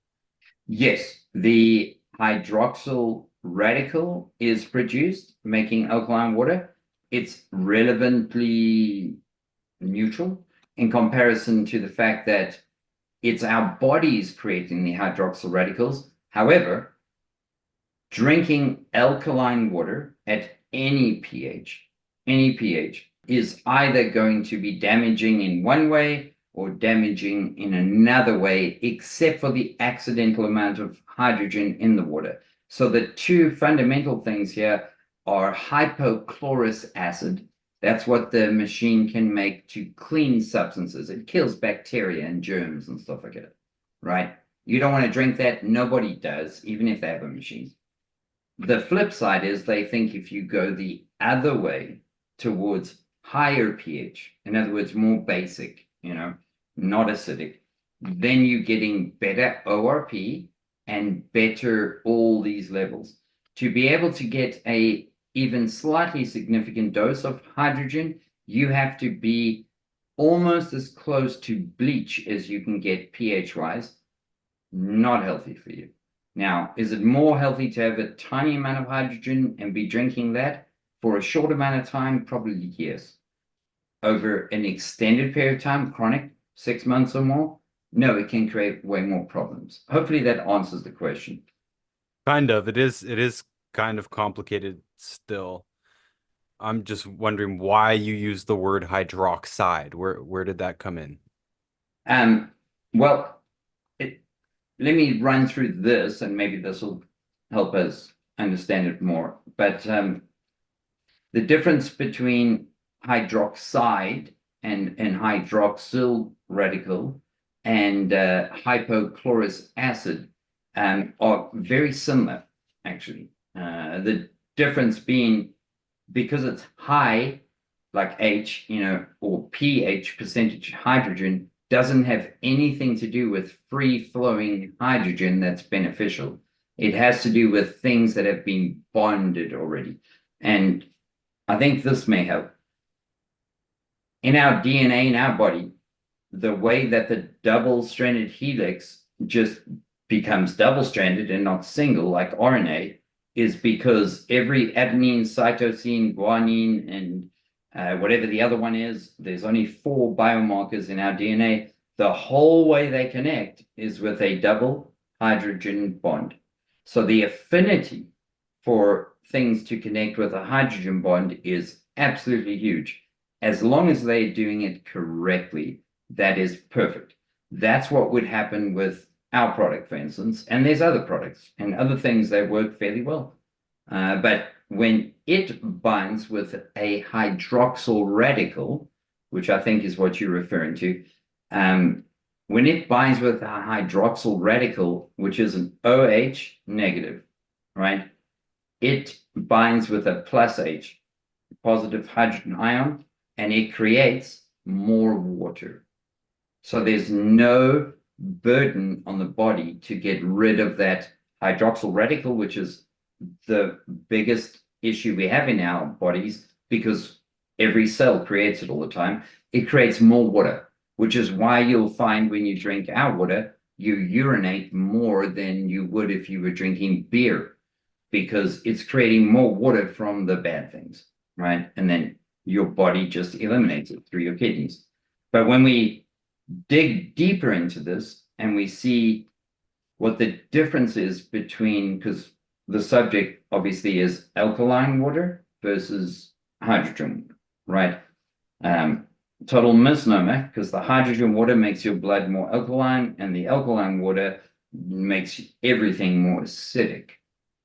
Yes, the hydroxyl radical is produced making alkaline water. It's relevantly neutral in comparison to the fact that it's our bodies creating the hydroxyl radicals. However, drinking alkaline water at any pH is either going to be damaging in one way or damaging in another way, except for the accidental amount of hydrogen in the water. So the two fundamental things here are hypochlorous acid. That's what the machine can make to clean substances. It kills bacteria and germs and stuff like that, right? You don't want to drink that. Nobody does, even if they have a machine. The flip side is they think if you go the other way towards higher pH, in other words, more basic, not acidic, then you're getting better ORP and better all these levels. To be able to get a even slightly significant dose of hydrogen, you have to be almost as close to bleach as you can get pH wise. Not healthy for you. Now, is it more healthy to have a tiny amount of hydrogen and be drinking that for a short amount of time? Probably yes. Over an extended period of time, chronic, 6 months or more, no, it can create way more problems. Hopefully that answers the question. Kind of. It is kind of complicated still. I'm just wondering why you use the word hydroxide. Where did that come in? Um, well, let me run through this and maybe this will help us understand it more. But the difference between hydroxide and hydroxyl radical and hypochlorous acid are very similar, actually. The difference being because it's high, like H, or pH, percentage hydrogen, doesn't have anything to do with free flowing hydrogen that's beneficial. It has to do with things that have been bonded already. And I think this may help. In our DNA, in our body, the way that the double-stranded helix just becomes double-stranded and not single like RNA is because every adenine, cytosine, guanine, and whatever the other one is, there's only 4 biomarkers in our DNA. The whole way they connect is with a double hydrogen bond. So the affinity for things to connect with a hydrogen bond is absolutely huge. As long as they're doing it correctly, that is perfect. That's what would happen with our product, for instance, and there's other products and other things that work fairly well. But when it binds with a hydroxyl radical, which I think is what you're referring to, when it binds with a hydroxyl radical, which is an OH negative, right? It binds with a plus H, positive hydrogen ion, and it creates more water. So there's no burden on the body to get rid of that hydroxyl radical, which is the biggest issue we have in our bodies because every cell creates it all the time. It creates more water, which is why you'll find when you drink our water, you urinate more than you would if you were drinking beer because it's creating more water from the bad things, right? And then your body just eliminates it through your kidneys. But when we dig deeper into this and we see what the difference is between, because the subject obviously is alkaline water versus hydrogen, right? Total misnomer, because the hydrogen water makes your blood more alkaline and the alkaline water makes everything more acidic,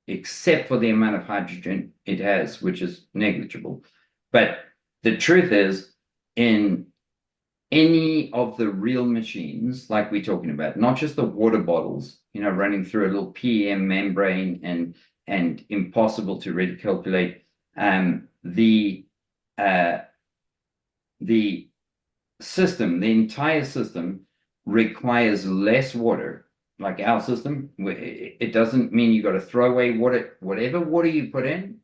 except for the amount of hydrogen it has, which is negligible. But the truth is, in any of the real machines, like we're talking about, not just the water bottles, running through a little PEM membrane and impossible to really calculate, the system, the entire system requires less water. Like our system, it doesn't mean you got to throw away water. Whatever water you put in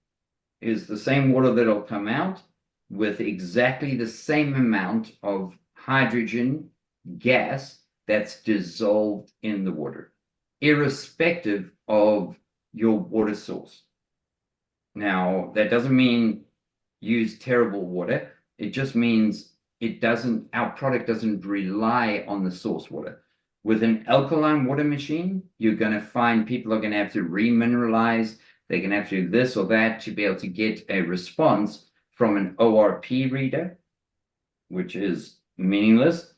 is the same water that'll come out with exactly the same amount of hydrogen gas that's dissolved in the water, irrespective of your water source. Now, that doesn't mean use terrible water. It just means our product doesn't rely on the source water. With an alkaline water machine, you're going to find people are going to have to remineralize. They're going to have to do this or that to be able to get a response from an ORP reader, which is meaningless,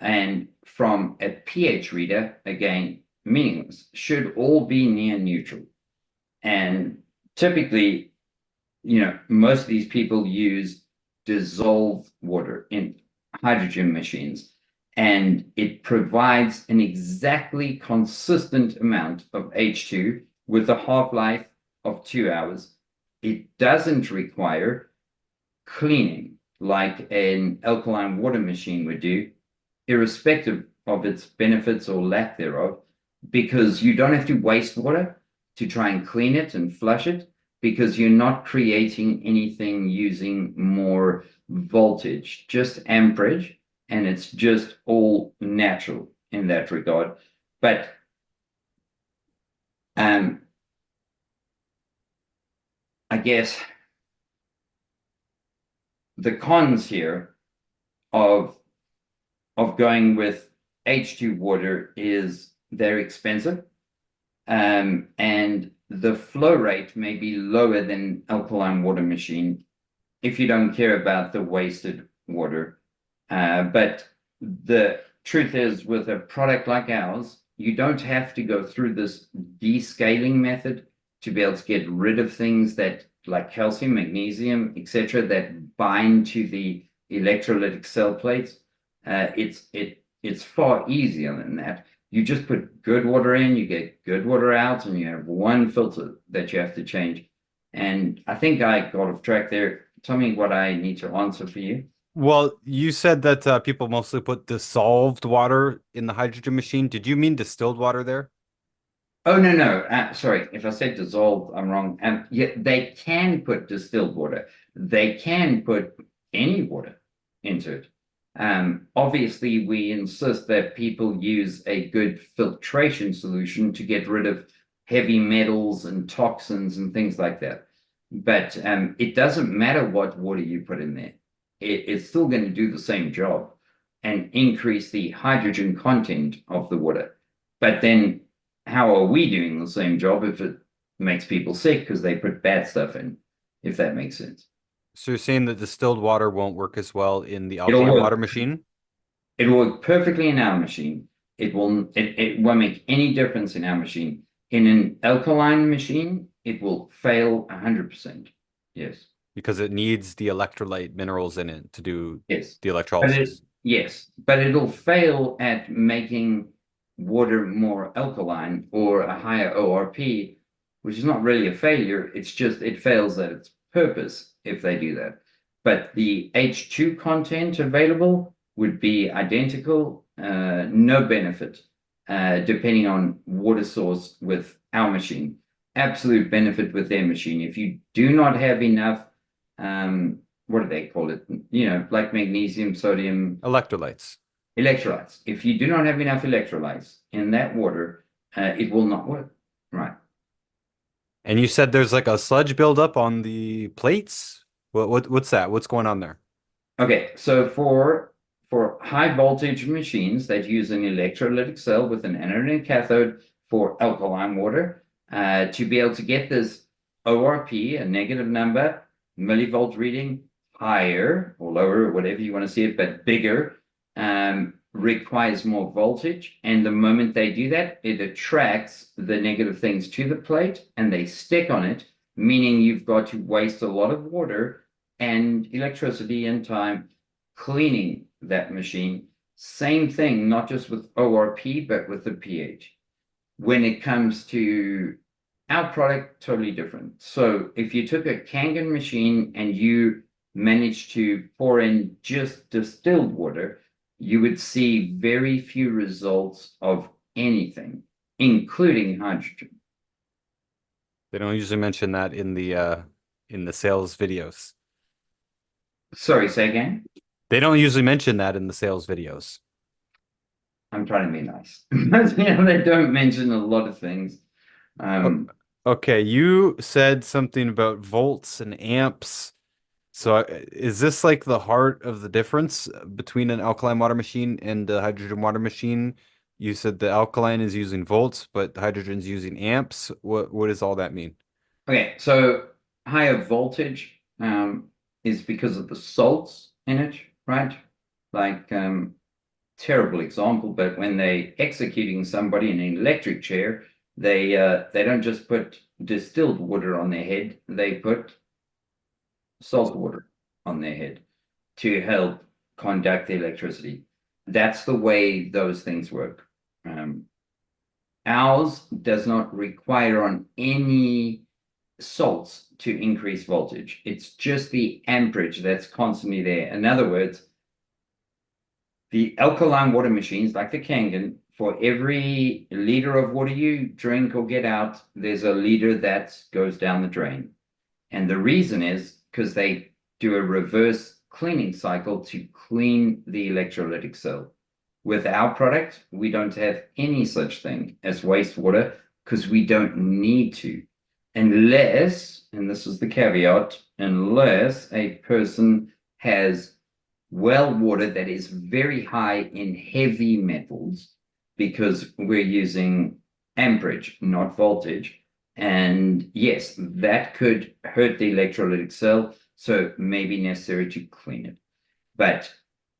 and from a pH reader, again, meaningless. Should all be near neutral. And typically, most of these people use dissolved water in hydrogen machines. and it provides an exactly consistent amount of H2 with a half-life of 2 hours. It doesn't require cleaning like an alkaline water machine would do, irrespective of its benefits or lack thereof, because you don't have to waste water to try and clean it and flush it, because you're not creating anything using more voltage, just amperage, and it's just all natural in that regard. But I guess the cons here of going with H2 water is they're expensive, and the flow rate may be lower than alkaline water machine if you don't care about the wasted water. But the truth is, with a product like ours, you don't have to go through this descaling method to be able to get rid of things that, like calcium, magnesium, etc., that bind to the electrolytic cell plates. It's far easier than that. You just put good water in, you get good water out, and you have one filter that you have to change. And I think I got off track there. Tell me what I need to answer for you. Well, you said that people mostly put dissolved water in the hydrogen machine. Did you mean distilled water there? Oh, no, no. Sorry, if I said dissolved, I'm wrong. Yeah, they can put distilled water. They can put any water into it. Obviously, we insist that people use a good filtration solution to get rid of heavy metals and toxins and things like that. But it doesn't matter what water you put in there. It's still going to do the same job and increase the hydrogen content of the water. But then how are we doing the same job if it makes people sick because they put bad stuff in, if that makes sense? So you're saying that distilled water won't work as well in the It'll alkaline water work. machine? It'll work perfectly in our machine. It won't make any difference in our machine. In an alkaline machine, it will fail 100%. Yes. Because it needs the electrolyte minerals in it to do Yes. the But it electrolysis. yes, but it'll fail at making water more alkaline or a higher ORP, which is not really a failure. It's just it fails at its purpose if they do that. But the H2 content available would be identical, no benefit, depending on water source with our machine. Absolute benefit with their machine. If you do not have enough, what do they call it? Like magnesium, sodium, Electrolytes. electrolytes. If you do not have enough electrolytes in that water, it will not work. Right. And you said there's like a sludge buildup on the plates? What's that? What's going on there? Okay, so for high voltage machines that use an electrolytic cell with an anode and cathode for alkaline water, to be able to get this ORP, a negative number, millivolt reading higher or lower, whatever you want to see it, but bigger, requires more voltage. And the moment they do that, it attracts the negative things to the plate and they stick on it, meaning you've got to waste a lot of water and electricity and time cleaning that machine. Same thing, not just with ORP, but with the pH. When it comes to our product, totally different. So if you took a Kangen machine and you managed to pour in just distilled water, you would see very few results of anything, including hydrogen. They don't usually mention that in the sales videos. Sorry, say again. They don't usually mention that in the sales videos. I'm trying to be nice. They don't mention a lot of things. Oh, okay, you said something about volts and amps. So is this like the heart of the difference between an alkaline water machine and a hydrogen water machine? You said the alkaline is using volts, but the hydrogen's using amps. What does all that mean? Okay, so higher voltage is because of the salts in it, right? Like terrible example, but when they executing somebody in an electric chair, they don't just put distilled water on their head, they put salt water on their head to help conduct the electricity. That's the way those things work. Um, Ours does not require on any salts to increase voltage. It's just the amperage that's constantly there. In other words, the alkaline water machines, like the Kangen, for every liter of water you drink or get out, there's a liter that goes down the drain. And the reason is because they do a reverse cleaning cycle to clean the electrolytic cell. With our product, we don't have any such thing as wastewater because we don't need to, unless, and this is the caveat, unless a person has well water that is very high in heavy metals, because we're using amperage, not voltage. And yes, that could hurt the electrolytic cell, so it may be necessary to clean it. But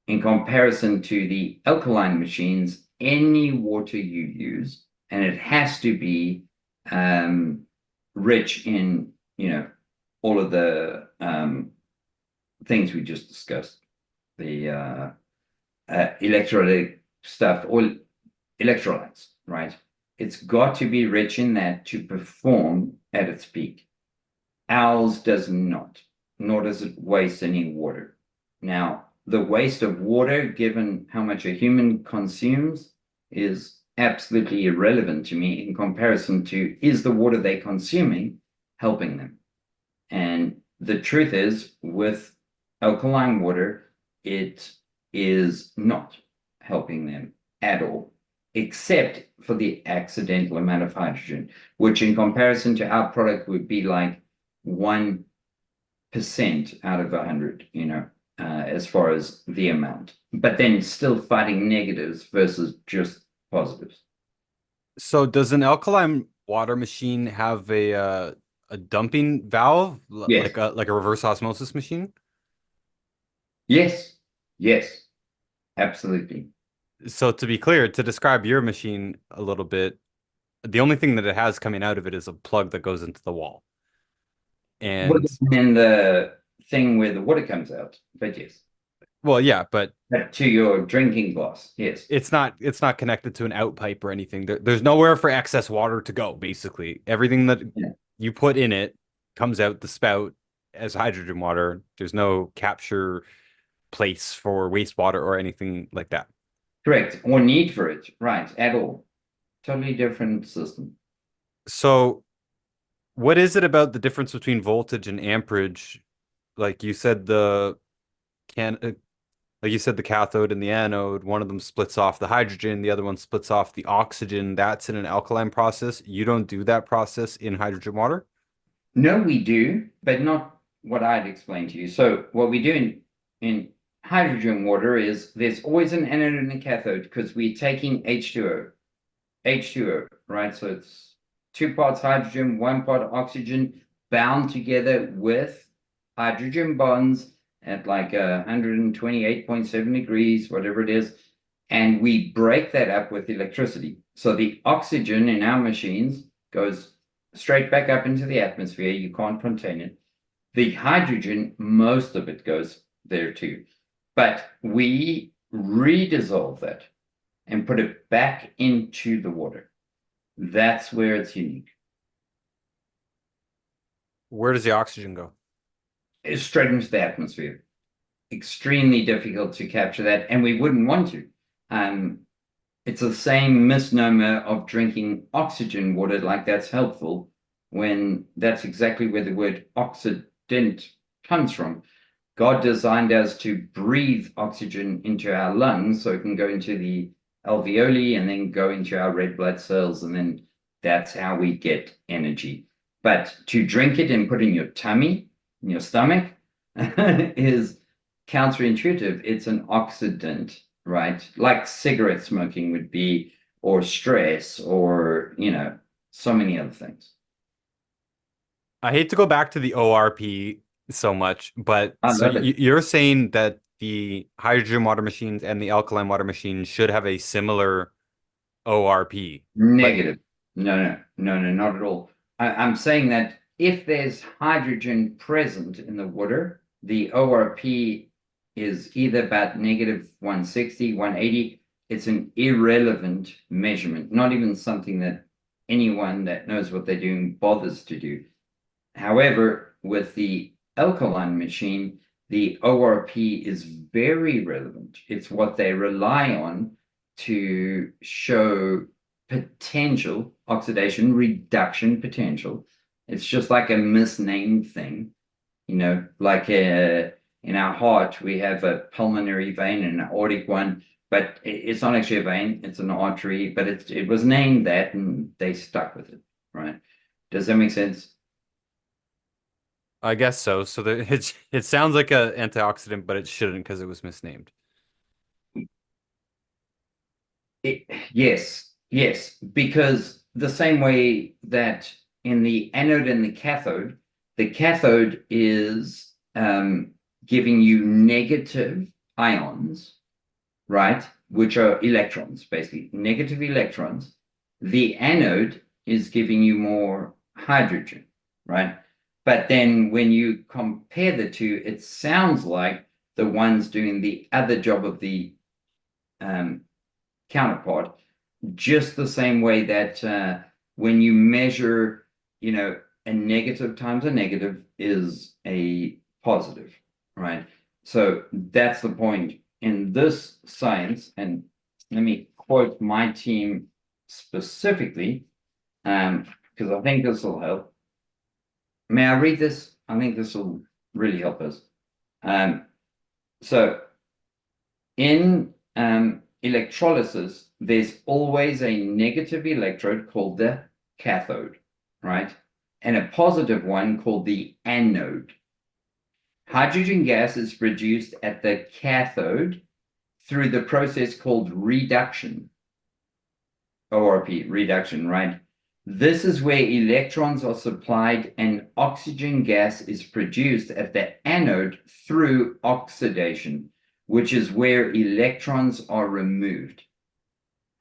in comparison to the alkaline machines, any water you use, and it has to be rich in, all of the things we just discussed, the electrolytic stuff or electrolytes, right? It's got to be rich in that to perform at its peak. Ours does not, nor does it waste any water. Now, the waste of water, given how much a human consumes, is absolutely irrelevant to me in comparison to, is the water they're consuming helping them? And the truth is, with alkaline water, it is not helping them at all, except for the accidental amount of hydrogen, which in comparison to our product would be like 1% out of 100, as far as the amount, but then still fighting negatives versus just positives. So does an alkaline water machine have a dumping valve Yes, like a reverse osmosis machine? yes, yes, absolutely. So to be clear, to describe your machine a little bit, the only thing that it has coming out of it is a plug that goes into the wall. Well, And then the thing where the water comes out, but yes. well, yeah, but But to your drinking glass, yes. it's not connected to an out pipe or anything. There's nowhere for excess water to go, basically. Everything that Yeah. you put in it comes out the spout as hydrogen water. There's no capture place for wastewater or anything like that. Correct. Or need for it, right, at all. Totally different system. So, what is it about the difference between voltage and amperage? Like you said, can like you said, the cathode and the anode, one of them splits off the hydrogen, the other one splits off the oxygen. That's in an alkaline process. You don't do that process in hydrogen water? No, we do, but not what I'd explained to you. So what we do in hydrogen water is there's always an anode and a cathode because we're taking H2O, right? So it's 2 parts hydrogen, 1 part oxygen bound together with hydrogen bonds at like 128.7 degrees, whatever it is. And we break that up with electricity. So the oxygen in our machines goes straight back up into the atmosphere. You can't contain it. The hydrogen, most of it goes there too. But we redissolve that and put it back into the water. That's where it's unique. Where does the oxygen go? It's straight into the atmosphere. Extremely difficult to capture that, and we wouldn't want to. It's the same misnomer of drinking oxygen water like that's helpful, when that's exactly where the word oxidant comes from. God designed us to breathe oxygen into our lungs so it can go into the alveoli and then go into our red blood cells, and then that's how we get energy. But to drink it and put in your tummy, in your stomach, is counterintuitive. It's an oxidant, right? Like cigarette smoking would be, or stress, or, so many other things. I hate to go back to the ORP so much, but I so love it. you're saying that the hydrogen water machines and the alkaline water machines should have a similar ORP, but Negative. No, no, no, no, not at all. I'm saying that if there's hydrogen present in the water, the ORP is either about negative 160, 180. It's an irrelevant measurement, not even something that anyone that knows what they're doing bothers to do. However, with the alkaline machine, the ORP is very relevant. It's what they rely on to show potential oxidation reduction potential. It's just like a misnamed thing, like in our heart, we have a pulmonary vein and an aortic one, but it's not actually a vein, it's an artery, but it was named that and they stuck with it, right? Does that make sense? I guess so. So it sounds like an antioxidant, but it shouldn't because it was misnamed. Yes, because the same way that in the anode and the cathode is giving you negative ions, right? Which are electrons, basically, negative electrons. The anode is giving you more hydrogen, right? But then when you compare the two, it sounds like the one's doing the other job of the counterpart, just the same way that when you measure, a negative times a negative is a positive, right? So that's the point in this science. And let me quote my team specifically, because I think this will help. May I read this? I think this will really help us. So in electrolysis, there's always a negative electrode called the cathode, right? And a positive one called the anode. Hydrogen gas is produced at the cathode through the process called reduction, ORP, reduction, right? This is where electrons are supplied and oxygen gas is produced at the anode through oxidation, which is where electrons are removed.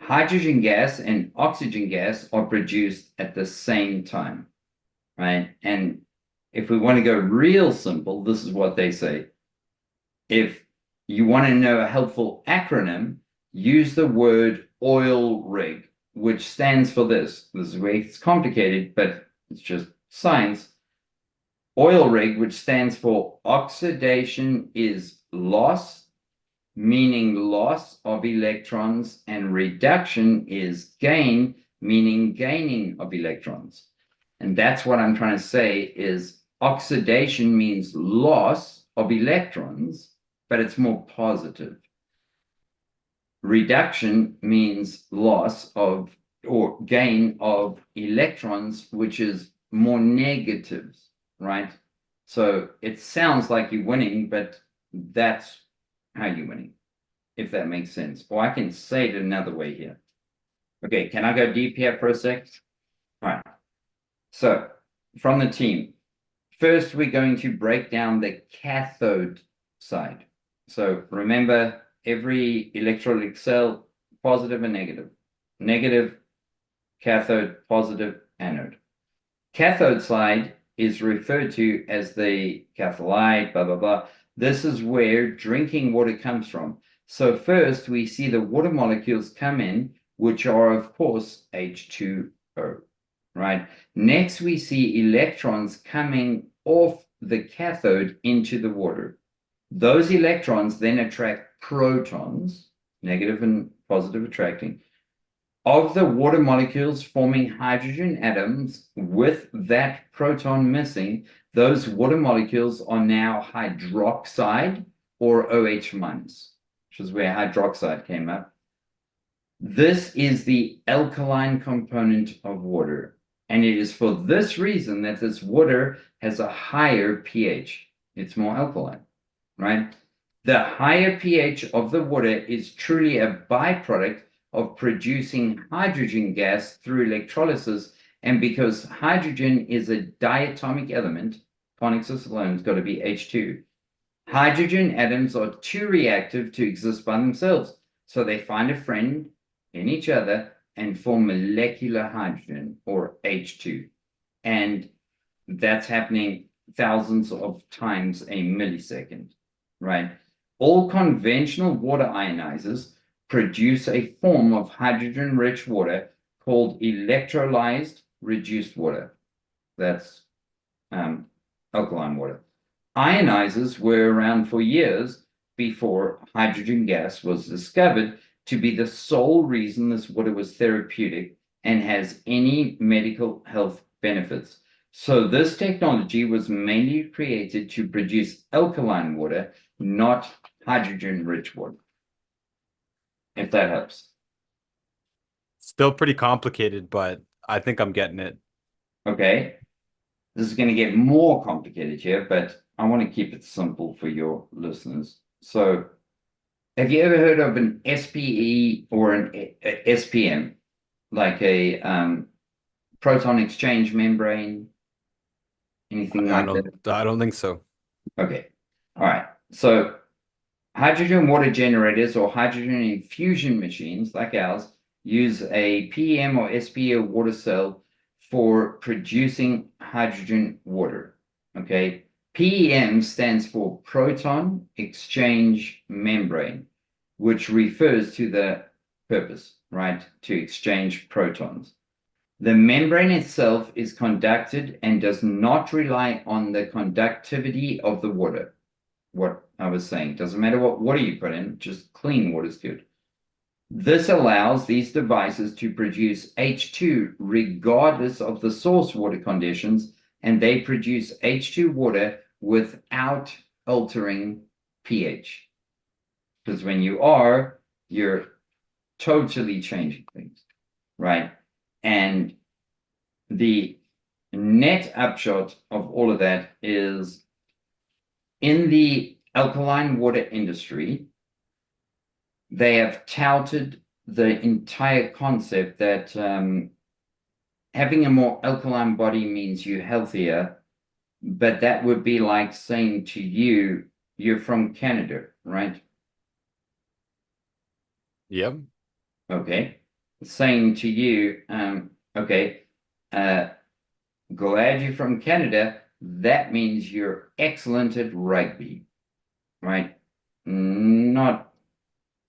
Hydrogen gas and oxygen gas are produced at the same time, right? And if we want to go real simple, this is what they say. If you want to know a helpful acronym, use the word oil rig, which stands for this. This is where it's complicated, but it's just science. Oil rig, which stands for oxidation is loss, meaning loss of electrons, and reduction is gain, meaning gaining of electrons. And that's what I'm trying to say is oxidation means loss of electrons, but it's more positive. Reduction means loss of or gain of electrons, which is more negatives, right? So it sounds like you're winning, but that's how you're winning, if that makes sense. Or I can say it another way here. Okay, can I go deep here for a sec? All right. So from the team, first we're going to break down the cathode side. So remember, every electrolytic cell, positive and negative. Negative, cathode, positive, anode. Cathode side is referred to as the catholyte, blah, blah, blah. This is where drinking water comes from. So first we see the water molecules come in, which are, of course, H2O, right? Next, we see electrons coming off the cathode into the water. Those electrons then attract protons, negative and positive attracting, of the water molecules forming hydrogen atoms with that proton missing. Those water molecules are now hydroxide or OH minus, which is where hydroxide came up. This is the alkaline component of water. And it is for this reason that this water has a higher pH. It's more alkaline, right? The higher pH of the water is truly a byproduct of producing hydrogen gas through electrolysis. And because hydrogen is a diatomic element, Ponixus alone has got to be H2. Hydrogen atoms are too reactive to exist by themselves. So they find a friend in each other and form molecular hydrogen, or H2. And that's happening thousands of times a millisecond, right? All conventional water ionizers produce a form of hydrogen-rich water called electrolyzed reduced water. That's alkaline water. Ionizers were around for years before hydrogen gas was discovered to be the sole reason this water was therapeutic and has any medical health benefits. So this technology was mainly created to produce alkaline water, not hydrogen-rich water, if that helps. Still pretty complicated, but I think I'm getting it. Okay, this is going to get more complicated here, but I want to keep it simple for your listeners. So, have you ever heard of an SPE or an SPM, like a proton exchange membrane, anything like that? I don't think so. Okay, all right. So, hydrogen water generators or hydrogen infusion machines like ours use a PEM or SPE water cell for producing hydrogen water. Okay. PEM stands for proton exchange membrane, which refers to the purpose, right? To exchange protons. The membrane itself is conducted and does not rely on the conductivity of the water. What I was saying, doesn't matter what water you put in, just clean water is good. This allows these devices to produce H2 regardless of the source water conditions, and they produce H2 water without altering pH. Because when you are, you're totally changing things, right? And the net upshot of all of that is in the alkaline water industry, they have touted the entire concept that having a more alkaline body means you're healthier, but that would be like saying to you, you're from Canada, right? Yep. Okay. Saying to you, okay, glad you're from Canada. That means you're excellent at rugby, right? Not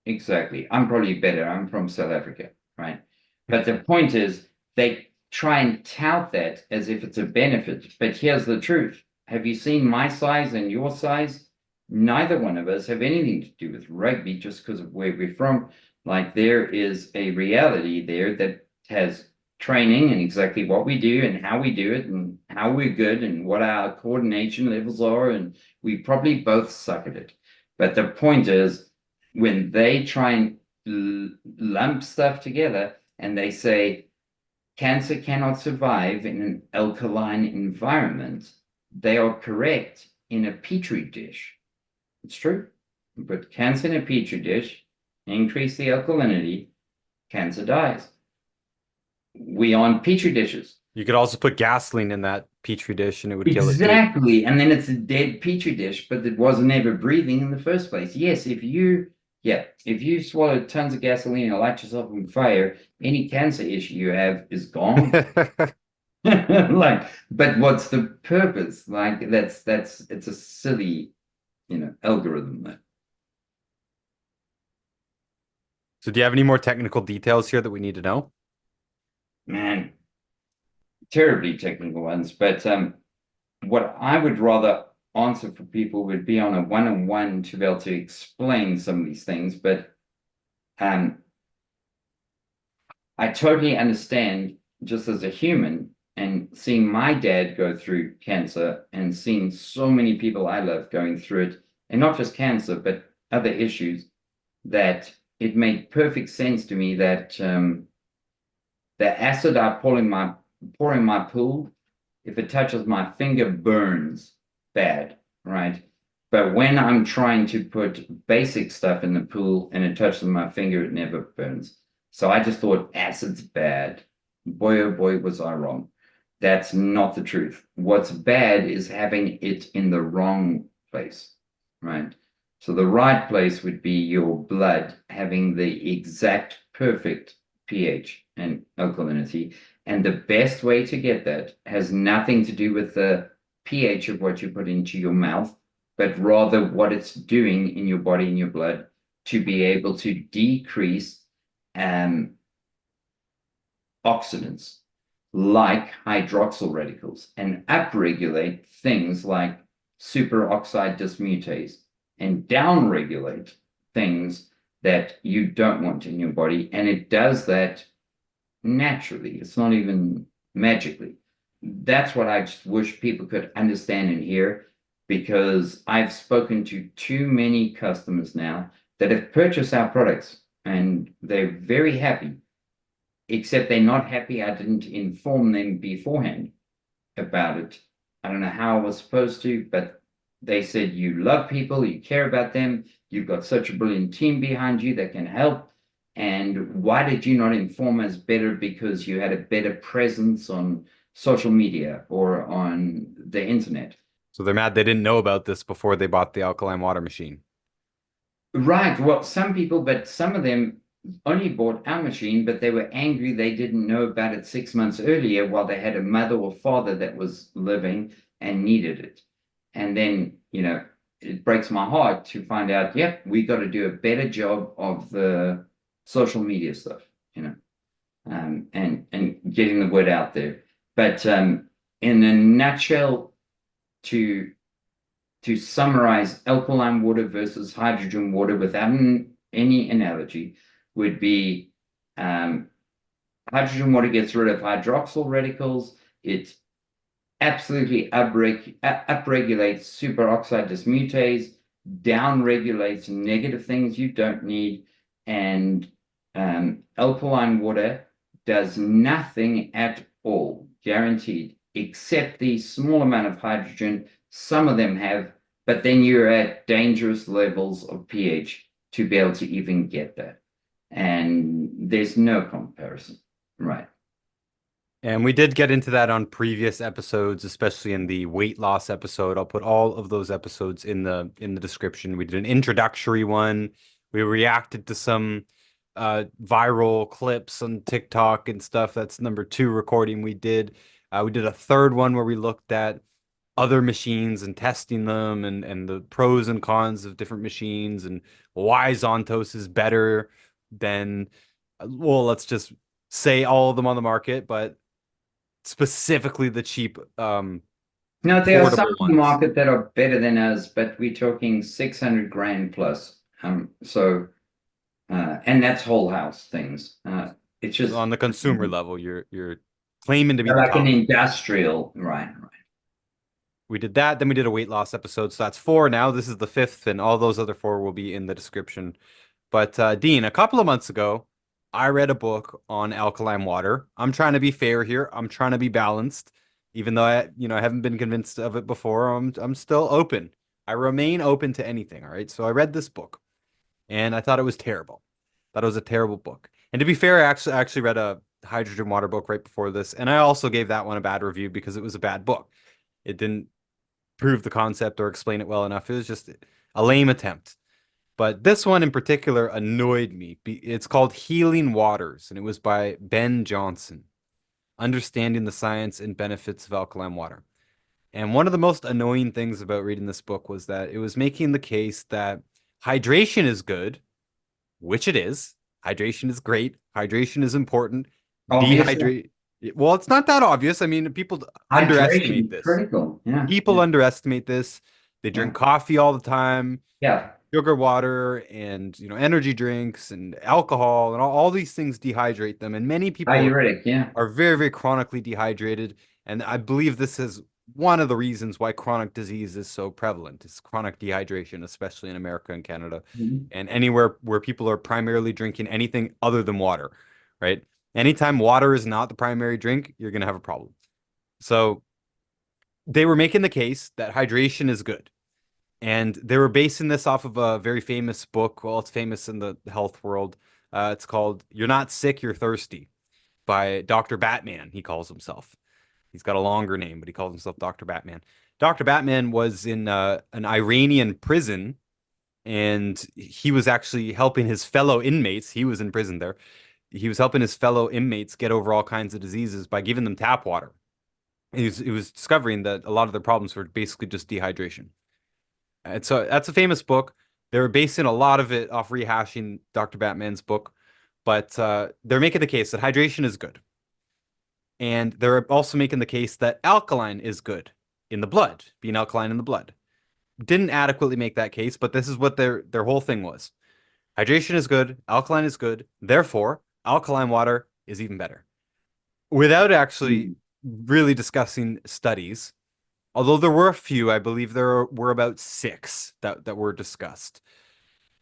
exactly. I'm probably better. I'm from South Africa, right? But the point is, they try and tout that as if it's a benefit. But here's the truth. Have you seen my size and your size? Neither one of us have anything to do with rugby just because of where we're from. Like there is a reality there that has training and exactly what we do and how we do it and how we're good and what our coordination levels are. And we probably both suck at it. But the point is, when they try and lump stuff together and they say cancer cannot survive in an alkaline environment, they are correct in a petri dish. It's true. Put cancer in a petri dish, increase the alkalinity, cancer dies. We on petri dishes. You could also put gasoline in that petri dish and it would kill it too. Exactly. And then it's a dead petri dish, but it wasn't ever breathing in the first place. Yes, if you swallow tons of gasoline and light yourself on fire, any cancer issue you have is gone. Like, but what's the purpose? Like it's a silly, algorithm there. So do you have any more technical details here that we need to know? Man, terribly technical ones. But what I would rather answer for people would be on a one-on-one to be able to explain some of these things. But I totally understand just as a human and seeing my dad go through cancer and seeing so many people I love going through it, and not just cancer, but other issues, that it made perfect sense to me that the acid I pour in my pool, if it touches my finger, burns bad, right? But when I'm trying to put basic stuff in the pool and it touches my finger, it never burns. So I just thought acid's bad. Boy, oh boy, was I wrong. That's not the truth. What's bad is having it in the wrong place, right? So the right place would be your blood having the exact perfect pH and alkalinity. And the best way to get that has nothing to do with the pH of what you put into your mouth but rather what it's doing in your body, in your blood, to be able to decrease um, oxidants like hydroxyl radicals and upregulate things like superoxide dismutase and downregulate things that you don't want in your body. And it does that naturally. It's not even magically. That's what I just wish people could understand and hear, because I've spoken to too many customers now that have purchased our products and they're very happy, except they're not happy I didn't inform them beforehand about it. I don't know how I was supposed to, but they said you love people, you care about them, you've got such a brilliant team behind you that can help. And why did you not inform us better? Because you had a better presence on social media or on the internet. So they're mad they didn't know about this before they bought the alkaline water machine. Right. Well, some people, but some of them only bought our machine, but they were angry they didn't know about it 6 months earlier while they had a mother or father that was living and needed it. And then, it breaks my heart to find out, yep, we got to do a better job of the social media stuff, and getting the word out there. But in a nutshell, to summarize alkaline water versus hydrogen water without any analogy would be hydrogen water gets rid of hydroxyl radicals. It absolutely upregulates superoxide dismutase, downregulates negative things you don't need, and alkaline water does nothing at all, guaranteed, except the small amount of hydrogen some of them have, but then you're at dangerous levels of pH to be able to even get that. And there's no comparison, right? And we did get into that on previous episodes, especially in the weight loss episode. I'll put all of those episodes in the description. We did an introductory one. We reacted to some viral clips on TikTok and stuff. That's number two recording we did. We did a third one where we looked at other machines and testing them and the pros and cons of different machines and why Zontos is better than, well, let's just say all of them on the market, but specifically the cheap, Now, there are some affordable in the ones. market that are better than us, but we're talking 600 grand plus. And that's whole house things. It's So just on the consumer level, you're claiming to be the like an top. industrial, right? Right. We did that, then we did a weight loss episode. So that's four now. This is the fifth, and all those other four will be in the description. But Dean, a couple of months ago, I read a book on alkaline water. I'm trying to be fair here. I'm trying to be balanced, even though I haven't been convinced of it before. I'm still open. I remain open to anything. All right. So I read this book, and I thought it was terrible. Thought it was a terrible book. And to be fair, I actually read a hydrogen water book right before this, and I also gave that one a bad review because it was a bad book. It didn't prove the concept or explain it well enough. It was just a lame attempt. But this one in particular annoyed me. It's called Healing Waters, and it was by Ben Johnson, Understanding the Science and Benefits of Alkaline Water. And one of the most annoying things about reading this book was that it was making the case that hydration is good, which it is. Hydration is great. Hydration is important. Obviously, Dehydrate. Well, it's not that obvious. I mean, people underestimate hydration is this. critical. Yeah. People Yeah. underestimate this. They Yeah. drink coffee all the time, Yeah. sugar water, and energy drinks and alcohol, and all these things dehydrate them. And many people Diuretic. Yeah. are very, very chronically dehydrated. And I believe this is one of the reasons why chronic disease is so prevalent. It's chronic dehydration, especially in America and Canada, Mhm. and anywhere where people are primarily drinking anything other than water, right? Anytime water is not the primary drink, you're going to have a problem. So they were making the case that hydration is good. And they were basing this off of a very famous book. Well, it's famous in the health world. It's called You're Not Sick, You're Thirsty by Dr. Batman, he calls himself. He's got a longer name, but he calls himself Dr. Batman. Dr. Batman was in an Iranian prison, and he was actually helping his fellow inmates. He was in prison there. He was helping his fellow inmates get over all kinds of diseases by giving them tap water. He was discovering that a lot of their problems were basically just dehydration. And so that's a famous book. They're basing a lot of it off rehashing Dr. Batman's book, but they're making the case that hydration is good. And they're also making the case that alkaline is good in the blood, being alkaline in the blood. Didn't adequately make that case, but this is what their whole thing was. Hydration is good, alkaline is good, therefore, alkaline water is even better. Without actually Mm. really discussing studies, although there were a few, I believe there were about six that were discussed.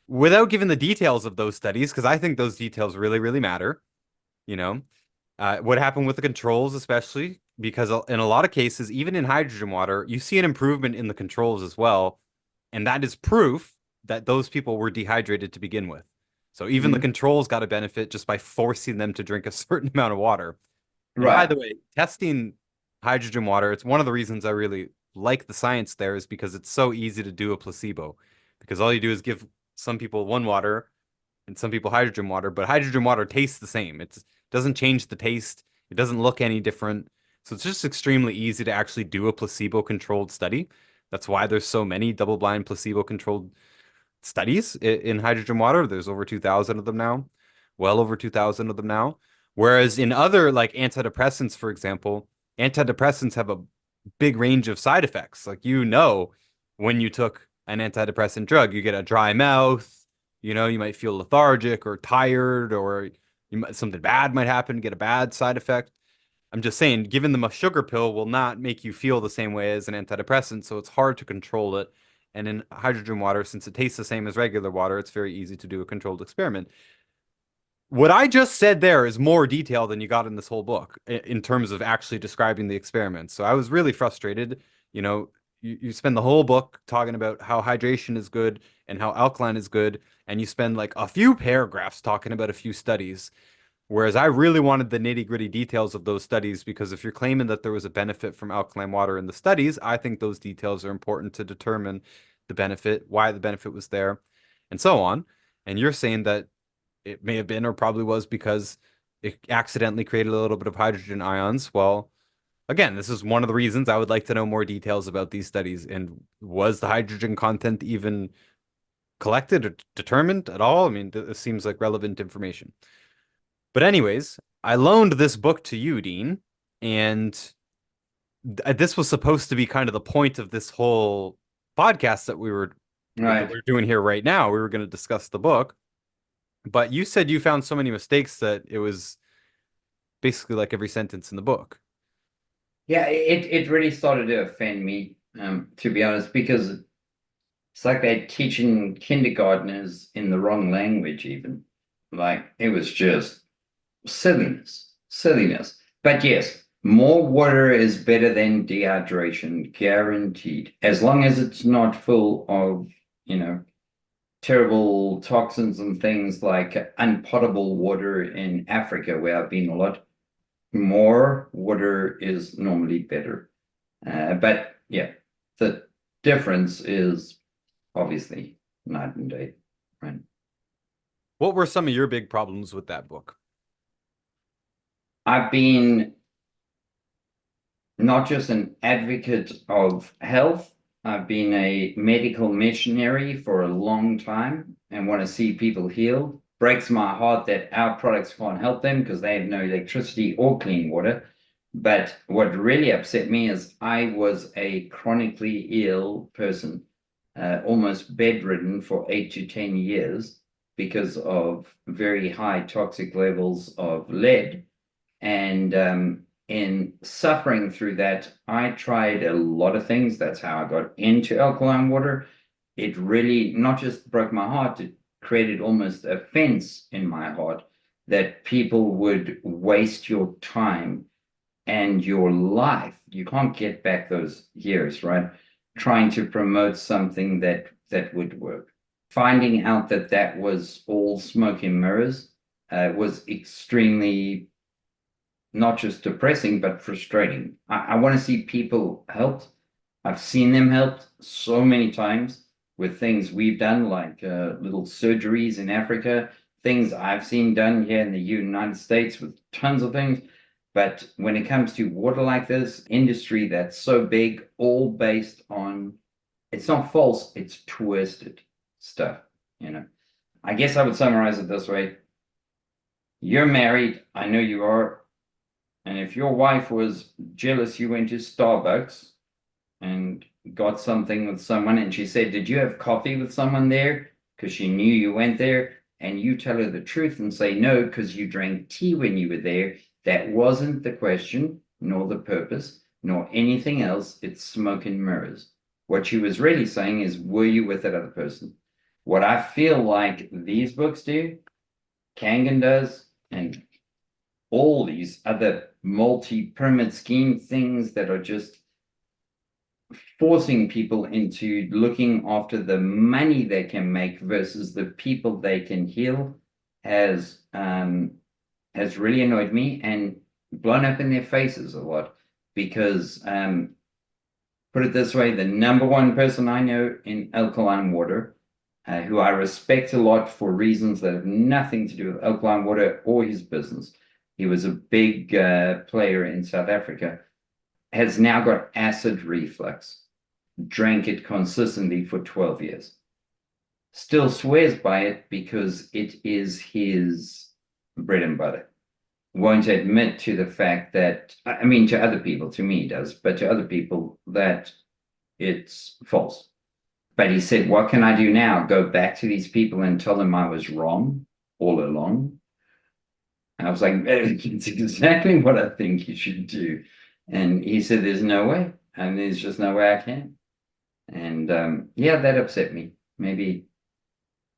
Without giving the details of those studies, because I think those details really, really matter, you know, what happened with the controls, especially because in a lot of cases, even in hydrogen water, you see an improvement in the controls as well. And that is proof that those people were dehydrated to begin with. So even the Mhm. controls got a benefit just by forcing them to drink a certain amount of water. And by Right. the way, testing hydrogen water, it's one of the reasons I really like the science there is because it's so easy to do a placebo. Because all you do is give some people one water and some people hydrogen water, but hydrogen water tastes the same. It doesn't change the taste. It doesn't look any different. So it's just extremely easy to actually do a placebo-controlled study. That's why there's so many double-blind placebo-controlled studies in hydrogen water. There's over 2,000 of them now, well over 2,000 of them now. Whereas in other like antidepressants, for example, antidepressants have a big range of side effects. Like when you took an antidepressant drug, you get a dry mouth, you might feel lethargic or tired, or something bad might happen, get a bad side effect. I'm just saying, giving them a sugar pill will not make you feel the same way as an antidepressant, so it's hard to control it. And in hydrogen water, since it tastes the same as regular water, it's very easy to do a controlled experiment. What I just said there is more detail than you got in this whole book in terms of actually describing the experiments. So I was really frustrated. You spend the whole book talking about how hydration is good and how alkaline is good, and you spend like a few paragraphs talking about a few studies. Whereas I really wanted the nitty-gritty details of those studies because if you're claiming that there was a benefit from alkaline water in the studies, I think those details are important to determine the benefit, why the benefit was there, and so on. And you're saying that it may have been or probably was because it accidentally created a little bit of hydrogen ions. Well, again, this is one of the reasons I would like to know more details about these studies. And was the hydrogen content even collected or determined at all? I mean, this seems like relevant information. But anyways, I loaned this book to you, Dean, and this was supposed to be kind of the point of this whole podcast that Right. we're doing here right now. We were going to discuss the book, but you said you found so many mistakes that it was basically like every sentence in the book. Yeah, it really started to offend me, to be honest, because it's like they're teaching kindergartners in the wrong language, even. Like it was just silliness, silliness. But yes, more water is better than dehydration, guaranteed. As long as it's not full of, you know, terrible toxins and things like unpotable water in Africa, where I've been a lot. More water is normally better. But yeah, the difference is obviously night and day, right? What were some of your big problems with that book? I've been not just an advocate of health, I've been a medical missionary for a long time and want to see people healed. Breaks my heart that our products can't help them because they have no electricity or clean water. But what really upset me is I was a chronically ill person, almost bedridden for 8 to 10 years because of very high toxic levels of lead. And in suffering through that, I tried a lot of things. That's how I got into alkaline water. It really not just broke my heart, it created almost a fence in my heart that people would waste your time and your life. You can't get back those years, right? Trying to promote something that would work. Finding out that that was all smoke and mirrors was extremely not just depressing, but frustrating. I want to see people helped. I've seen them helped so many times with things we've done, like little surgeries in Africa, things I've seen done here in the United States with tons of things. But when it comes to water like this, industry that's so big, all based on it's not false, it's twisted stuff, you know. I guess I would summarize it this way. You're married, I know you are, and if your wife was jealous you went to Starbucks and got something with someone and she said, "Did you have coffee with someone there?" Because she knew you went there, and you tell her the truth and say no because you drank tea when you were there. That wasn't the question, nor the purpose, nor anything else. It's smoke and mirrors. What she was really saying is, were you with that other person? What I feel like these books do, Kangen does, and all these other multi-pyramid scheme things that are just forcing people into looking after the money they can make versus the people they can heal has has really annoyed me and blown up in their faces a lot because put it this way, the number one person I know in alkaline water, who I respect a lot for reasons that have nothing to do with alkaline water or his business. He was a big player in South Africa, has now got acid reflux, drank it consistently for 12 years. Still swears by it because it is his bread and butter. Won't admit to the fact that, I mean, to other people, to me he does, but to other people that it's false. But he said, what can I do now? Go back to these people and tell them I was wrong all along? And I was like, it's exactly what I think you should do. And he said, there's no way. And there's just no way I can. And yeah, that upset me. Maybe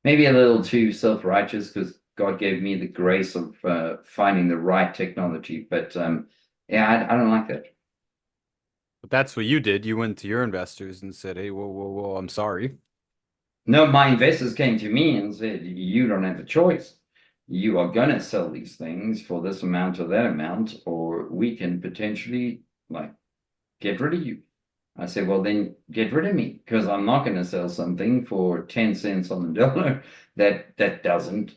a little too self-righteous because God gave me the grace of finding the right technology. But yeah, I don't like that. But that's what you did. You went to your investors and said, "Hey, whoa, whoa, whoa, I'm sorry." No, my investors came to me and said, you don't have a choice. You are going to sell these things for this amount or that amount, or we can potentially like get rid of you. I said, well, then get rid of me because I'm not going to sell something for 10 cents on the dollar that doesn't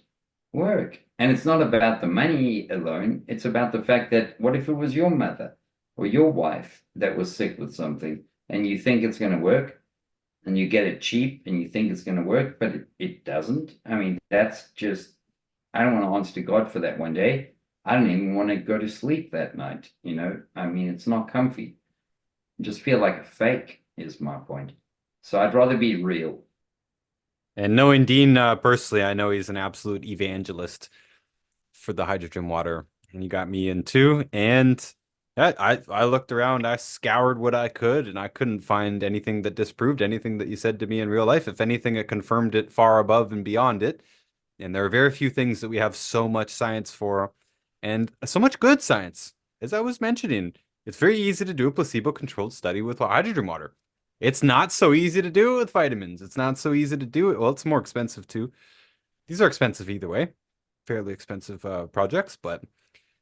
work. And it's not about the money alone. It's about the fact that what if it was your mother or your wife that was sick with something and you think it's going to work and you get it cheap and you think it's going to work, but it doesn't. I mean, that's just, I don't want to answer to God for that one day. I don't even want to go to sleep that night. I mean, it's not comfy. Just feel like a fake is my point. So I'd rather be real. And knowing Dean personally, I know he's an absolute evangelist for the hydrogen water, and you got me in too. And I looked around, I scoured what I could, and I couldn't find anything that disproved anything that you said to me in real life. If anything, it confirmed it far above and beyond it. And there are very few things that we have so much science for, and so much good science. As I was mentioning, it's very easy to do a placebo-controlled study with hydrogen water. It's not so easy to do it with vitamins. It's not so easy to do it. Well, it's more expensive too. These are expensive either way, fairly expensive projects, but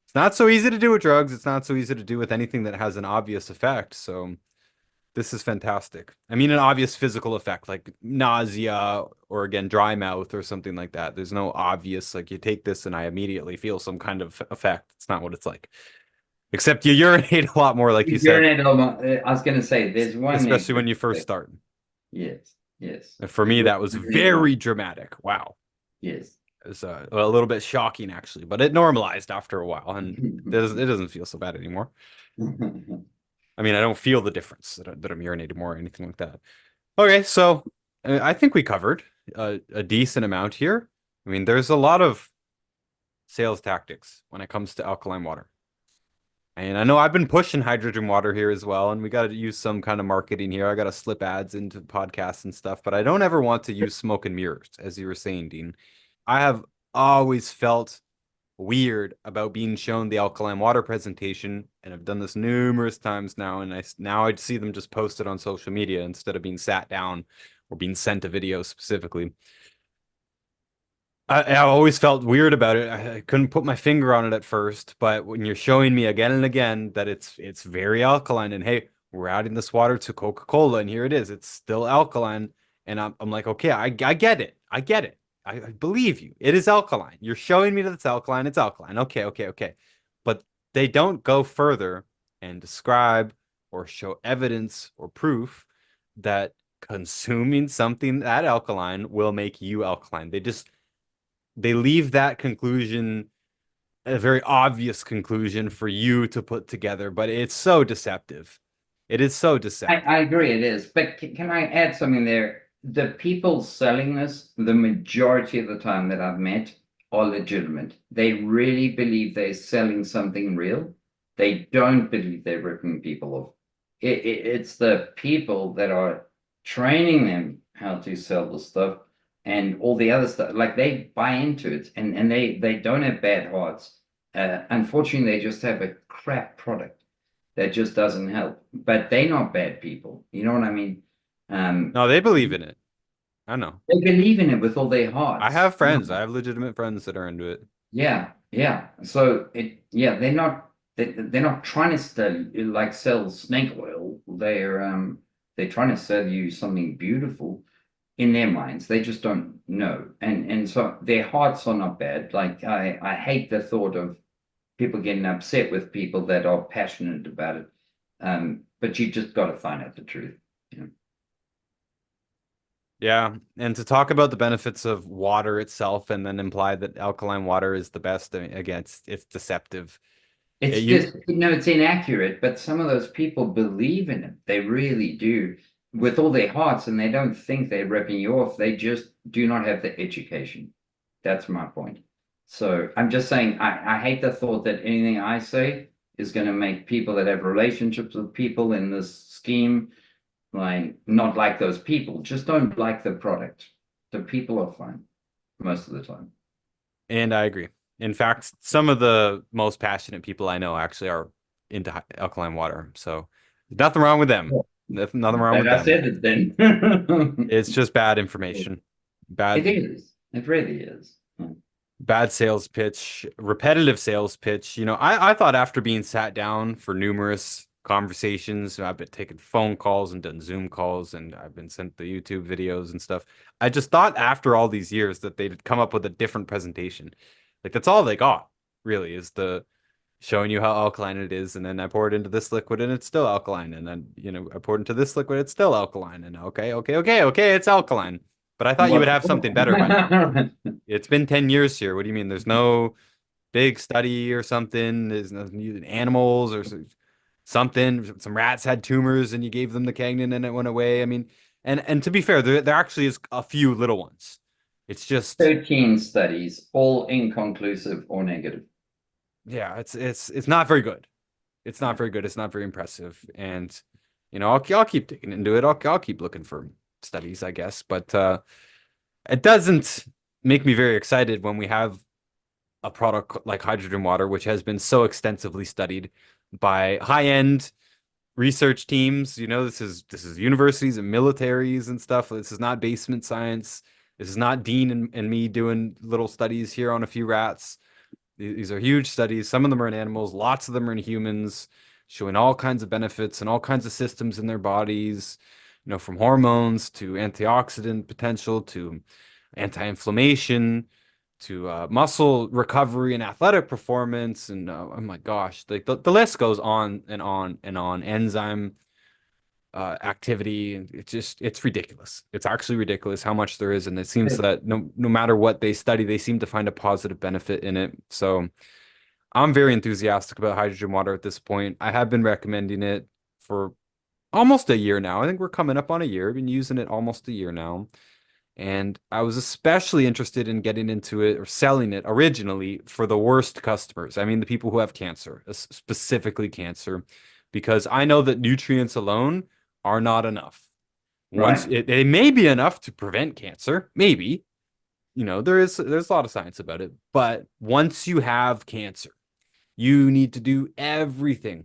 it's not so easy to do with drugs. It's not so easy to do with anything that has an obvious effect. So this is fantastic. I mean, an obvious physical effect like nausea or again, dry mouth or something like that. There's no obvious, like you take this and I immediately feel some kind of effect. It's not what it's like. Except you urinate a lot more, like you said, Urinate I was going to say, there's one especially when negative you first effect. start. Yes, yes. And for me, that was very dramatic. Wow. Yes. It was a little bit shocking, actually, but it normalized after a while, and it doesn't feel so bad anymore. I mean, I don't feel the difference that I'm urinating more or anything like that. Okay, so I think we covered a decent amount here. I mean, there's a lot of sales tactics when it comes to alkaline water. And I know I've been pushing hydrogen water here as well, and we got to use some kind of marketing here. I got to slip ads into podcasts and stuff, but I don't ever want to use smoke and mirrors, as you were saying, Dean. I have always felt weird about being shown the alkaline water presentation, and I've done this numerous times now, and now I see them just posted on social media instead of being sat down or being sent a video specifically. I always felt weird about it. I couldn't put my finger on it at first, but when you're showing me again and again that it's very alkaline, and hey, we're adding this water to Coca-Cola, and here it is, it's still alkaline, and I'm like, okay, I get it, I get it, I believe you. It is alkaline. You're showing me that it's alkaline. It's alkaline. Okay, okay, okay, but they don't go further and describe or show evidence or proof that consuming something that alkaline will make you alkaline. They leave that conclusion, a very obvious conclusion for you to put together, but it's so deceptive. It is so deceptive. I agree it is, but can I add something there? The people selling this, the majority of the time that I've met, are legitimate. They really believe they're selling something real. They don't believe they're ripping people off. It's the people that are training them how to sell the stuff and all the other stuff. Like they buy into it, and they don't have bad hearts. Unfortunately, they just have a crap product that just doesn't help. But they're not bad people. You know what I mean? Um, No, they believe in it. I know. they believe in it with all their I hearts. have friends. I have legitimate friends that are into it. Yeah, yeah. So yeah, they're not trying to sell snake oil. They're trying to sell you something beautiful in their minds. They just don't know. And so their hearts are not bad. Like I hate the thought of people getting upset with people that are passionate about it. But you just got to find out the truth. You know? Yeah, and to talk about the benefits of water itself and then imply that alkaline water is the best, I mean, again, it's deceptive. It's You just, it's inaccurate, but some of those people believe in it. They really do with all their hearts, and they don't think they're ripping you off. They just do not have the education. That's my point. So I'm just saying, I hate the thought that anything I say is going to make people that have relationships with people in this scheme like not like those people. Just don't like the product. The people are fine most of the time. and I agree. In fact, some of the most passionate people I know actually are into alkaline water. So nothing wrong with them. Yeah. Nothing I'm wrong glad with I them. said it then. It's just bad information. It Bad is. It really is. bad sales pitch, repetitive sales pitch. I thought after being sat down for numerous conversations, I've been taking phone calls and done Zoom calls, and I've been sent the YouTube videos and stuff. I just thought after all these years that they'd come up with a different presentation. Like that's all they got, really, is the showing you how alkaline it is, and then I pour it into this liquid and it's still alkaline, and then I pour it into this liquid, it's still alkaline, and okay, it's alkaline. But I thought you would What's have something better by now. It's been 10 years here. What do you mean? There's no big study or something. There's no animals or something. Some rats had tumors and you gave them the cagnin and it went away. I mean, and to be fair, there actually is a few little ones. It's just 13 studies, all inconclusive or negative. yeah, it's not very good. It's not Yeah. very good. It's not very impressive. And I'll keep digging into it. I'll keep looking for studies, I guess, but it doesn't make me very excited when we have a product like hydrogen water, which has been so extensively studied by high-end research teams. This is universities and militaries and stuff. This is not basement science. This is not Dean and me doing little studies here on a few rats. These are huge studies. Some of them are in animals, lots of them are in humans, showing all kinds of benefits and all kinds of systems in their bodies, from hormones to antioxidant potential to anti-inflammation to muscle recovery and athletic performance. And oh my gosh, the list goes on and on and on. Enzyme activity. It's ridiculous. It's actually ridiculous how much there is. And it seems that no matter what they study, they seem to find a positive benefit in it. So I'm very enthusiastic about hydrogen water at this point. I have been recommending it for almost a year now. I think we're coming up on a year. I've been using it almost a year now. And I was especially interested in getting into it or selling it originally for the worst customers. I mean, the people who have cancer, specifically cancer, because I know that nutrients alone are not enough. Once Right. it may be enough to prevent cancer, maybe, there's a lot of science about it, but once you have cancer, you need to do everything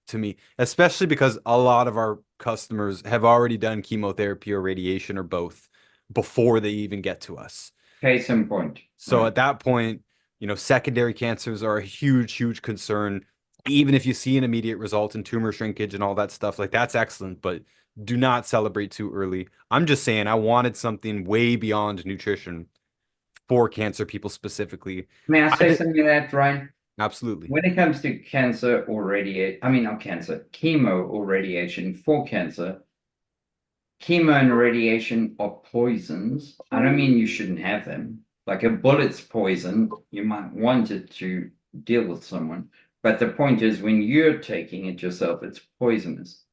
to me, especially because a lot of our customers have already done chemotherapy or radiation or both before they even get to us. Case in point. So Right. at that point, secondary cancers are a huge concern. Even if you see an immediate result in tumor shrinkage and all that stuff, like that's excellent, but do not celebrate too early. I'm just saying I wanted something way beyond nutrition for cancer people specifically. May I say I, something to that, Ryan? absolutely. When it comes to cancer or radiation, I mean, not cancer, chemo or radiation for cancer, chemo and radiation are poisons. I don't mean you shouldn't have them. Like a bullet's poison, you might want it to deal with someone. But the point is, when you're taking it yourself, it's poisonous.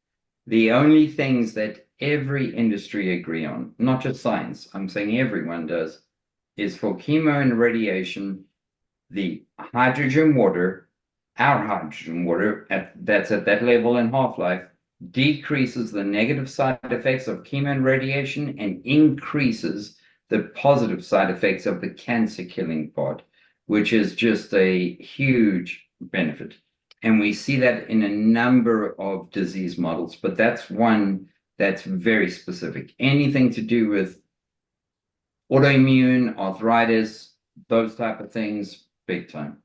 The only things that every industry agree on, not just science, I'm saying everyone does, is for chemo and radiation, the hydrogen water, our hydrogen water, that's at that level in half-life, decreases the negative side effects of chemo and radiation and increases the positive side effects of the cancer killing part, which is just a huge benefit. And we see that in a number of disease models, but that's one that's very specific. Anything to do with autoimmune, arthritis, those type of things, big time.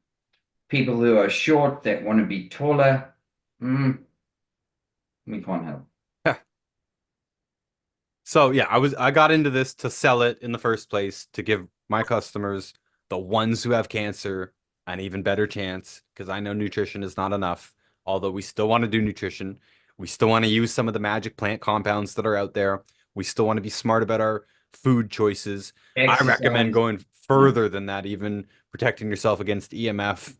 People who are short that want to be taller, we can't help. So yeah, I got into this to sell it in the first place to give my customers, the ones who have cancer, an even better chance because I know nutrition is not enough. Although we still want to do nutrition, we still want to use some of the magic plant compounds that are out there. We still want to be smart about our food choices. I recommend Exercise. going Yeah. further than that, even protecting yourself against EMF,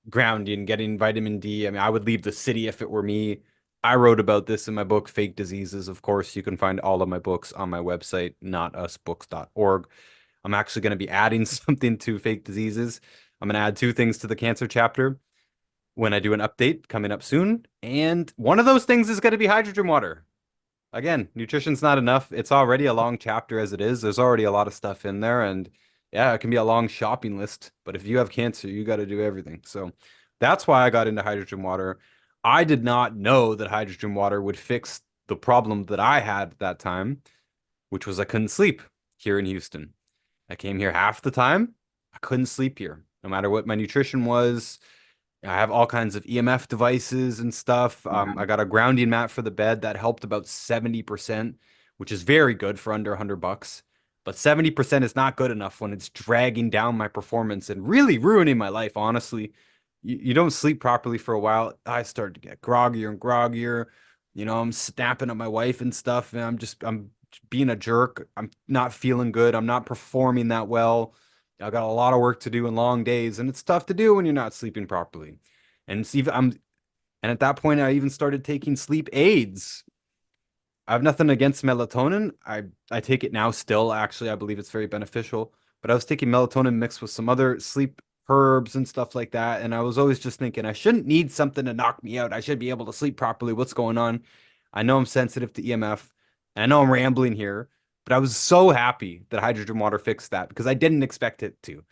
grounding, getting vitamin D. I mean, I would leave the city if it were me. I wrote about this in my book, Fake Diseases. Of course, you can find all of my books on my website, notusbooks.org. I'm actually going to be adding something to Fake Diseases. I'm going to add two things to the cancer chapter when I do an update coming up soon. And one of those things is going to be hydrogen water. Again, nutrition's not enough. It's already a long chapter as it is. There's already a lot of stuff in there. And yeah, it can be a long shopping list. But if you have cancer, you got to do everything. So that's why I got into hydrogen water. I did not know that hydrogen water would fix the problem that I had at that time, which was I couldn't sleep here in Houston. I came here half the time. I couldn't sleep here, no matter what my nutrition was. I have all kinds of EMF devices and stuff. I got a grounding mat for the bed that helped about 70%, which is very good for under $100. But 70% is not good enough when it's dragging down my performance and really ruining my life, honestly. You don't sleep properly for a while. I started to get groggier and groggier. I'm snapping at my wife and stuff, and I'm being a jerk. I'm not feeling good. I'm not performing that well. I got a lot of work to do and long days, and it's tough to do when you're not sleeping properly. And see, and at that point, I even started taking sleep aids. I have nothing against melatonin. I take it now still. Actually, I believe it's very beneficial. But I was taking melatonin mixed with some other sleep herbs and stuff like that, and I was always just thinking I shouldn't need something to knock me out. I should be able to sleep properly. What's going on? I know I'm sensitive to EMF, and I know I'm rambling here, but I was so happy that hydrogen water fixed that because I didn't expect it to.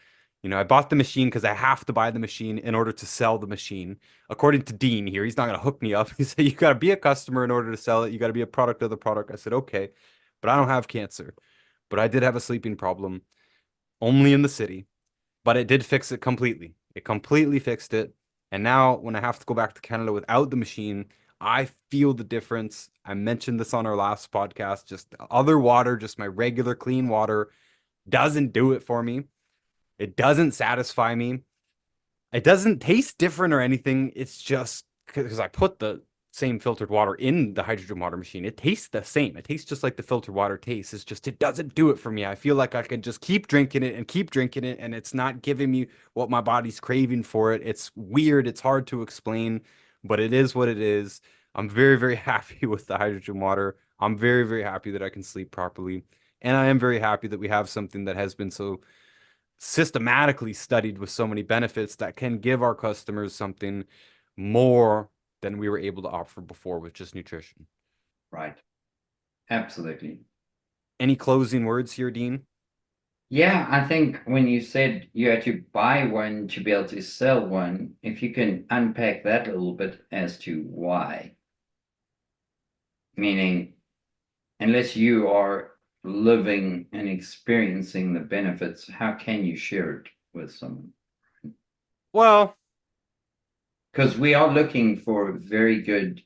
I bought the machine because I have to buy the machine in order to sell the machine. According to Dean here, he's not going to hook me up. He said, you got to be a customer in order to sell it. You got to be a product of the product. I said, okay, but I don't have cancer. But I did have a sleeping problem only in the city, but it did fix it completely. It completely fixed it. And now when I have to go back to Canada without the machine, I feel the difference. I mentioned this on our last podcast. Just other water, just my regular clean water doesn't do it for me. It doesn't satisfy me. It doesn't taste different or anything. It's just because I put the same filtered water in the hydrogen water machine. It tastes the same. It tastes just like the filtered water tastes. It's just, it doesn't do it for me. I feel like I can just keep drinking it and keep drinking it, and it's not giving me what my body's craving for it. It's weird. It's hard to explain, but it is what it is. I'm very, very happy with the hydrogen water. I'm very, very happy that I can sleep properly. And I am very happy that we have something that has been so systematically studied with so many benefits that can give our customers something more than we were able to offer before with just nutrition. Right. Absolutely. Any closing words here, Dean? Yeah, I think when you said you had to buy one to be able to sell one, if you can unpack that a little bit as to why, meaning unless you are living and experiencing the benefits, how can you share it with someone? Well, Because we are looking for very good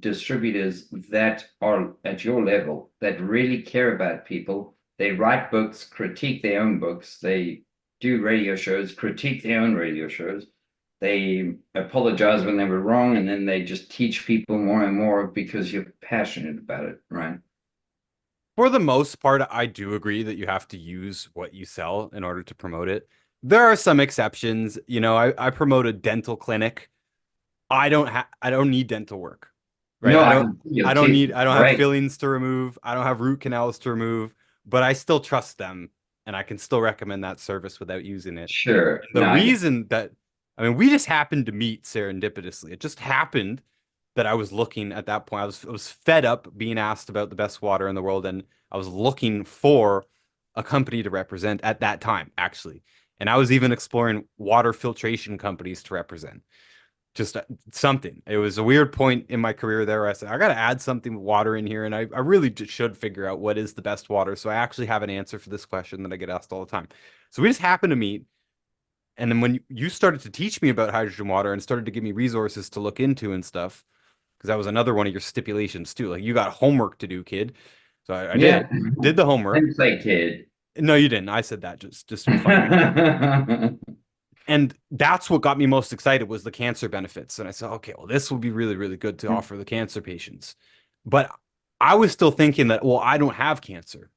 distributors that are at your level, that really care about people. They write books, critique their own books. They do radio shows, critique their own radio shows. They apologize when they were wrong, and then they just teach people more and more because you're passionate about it, right? For the most part, I do agree that you have to use what you sell in order to promote it. There are some exceptions. I promote a dental clinic. I don't need dental work, right? No, I can see your teeth. I don't have Great. fillings to remove. I don't have root canals to remove, but I still trust them and I can still recommend that service without using it. Sure. And the No, I get reason that, I mean, we just happened to meet serendipitously. It just happened that I was looking at that point. I was fed up being asked about the best water in the world, and I was looking for a company to represent at that time, actually. And I was even exploring water filtration companies to represent. Just something. It was a weird point in my career there where I said, I got to add something with water in here. And I really should figure out what is the best water. So I actually have an answer for this question that I get asked all the time. So we just happened to meet. And then when you started to teach me about hydrogen water and started to give me resources to look into and stuff, because that was another one of your stipulations too. Like you got homework to do, kid. So I yeah. did the homework. Didn't say kid. No, you didn't. I said that just to be funny. And that's what got me most excited was the cancer benefits. And I said, okay, well, this will be really, really good to offer the cancer patients. But I was still thinking that, well, I don't have cancer,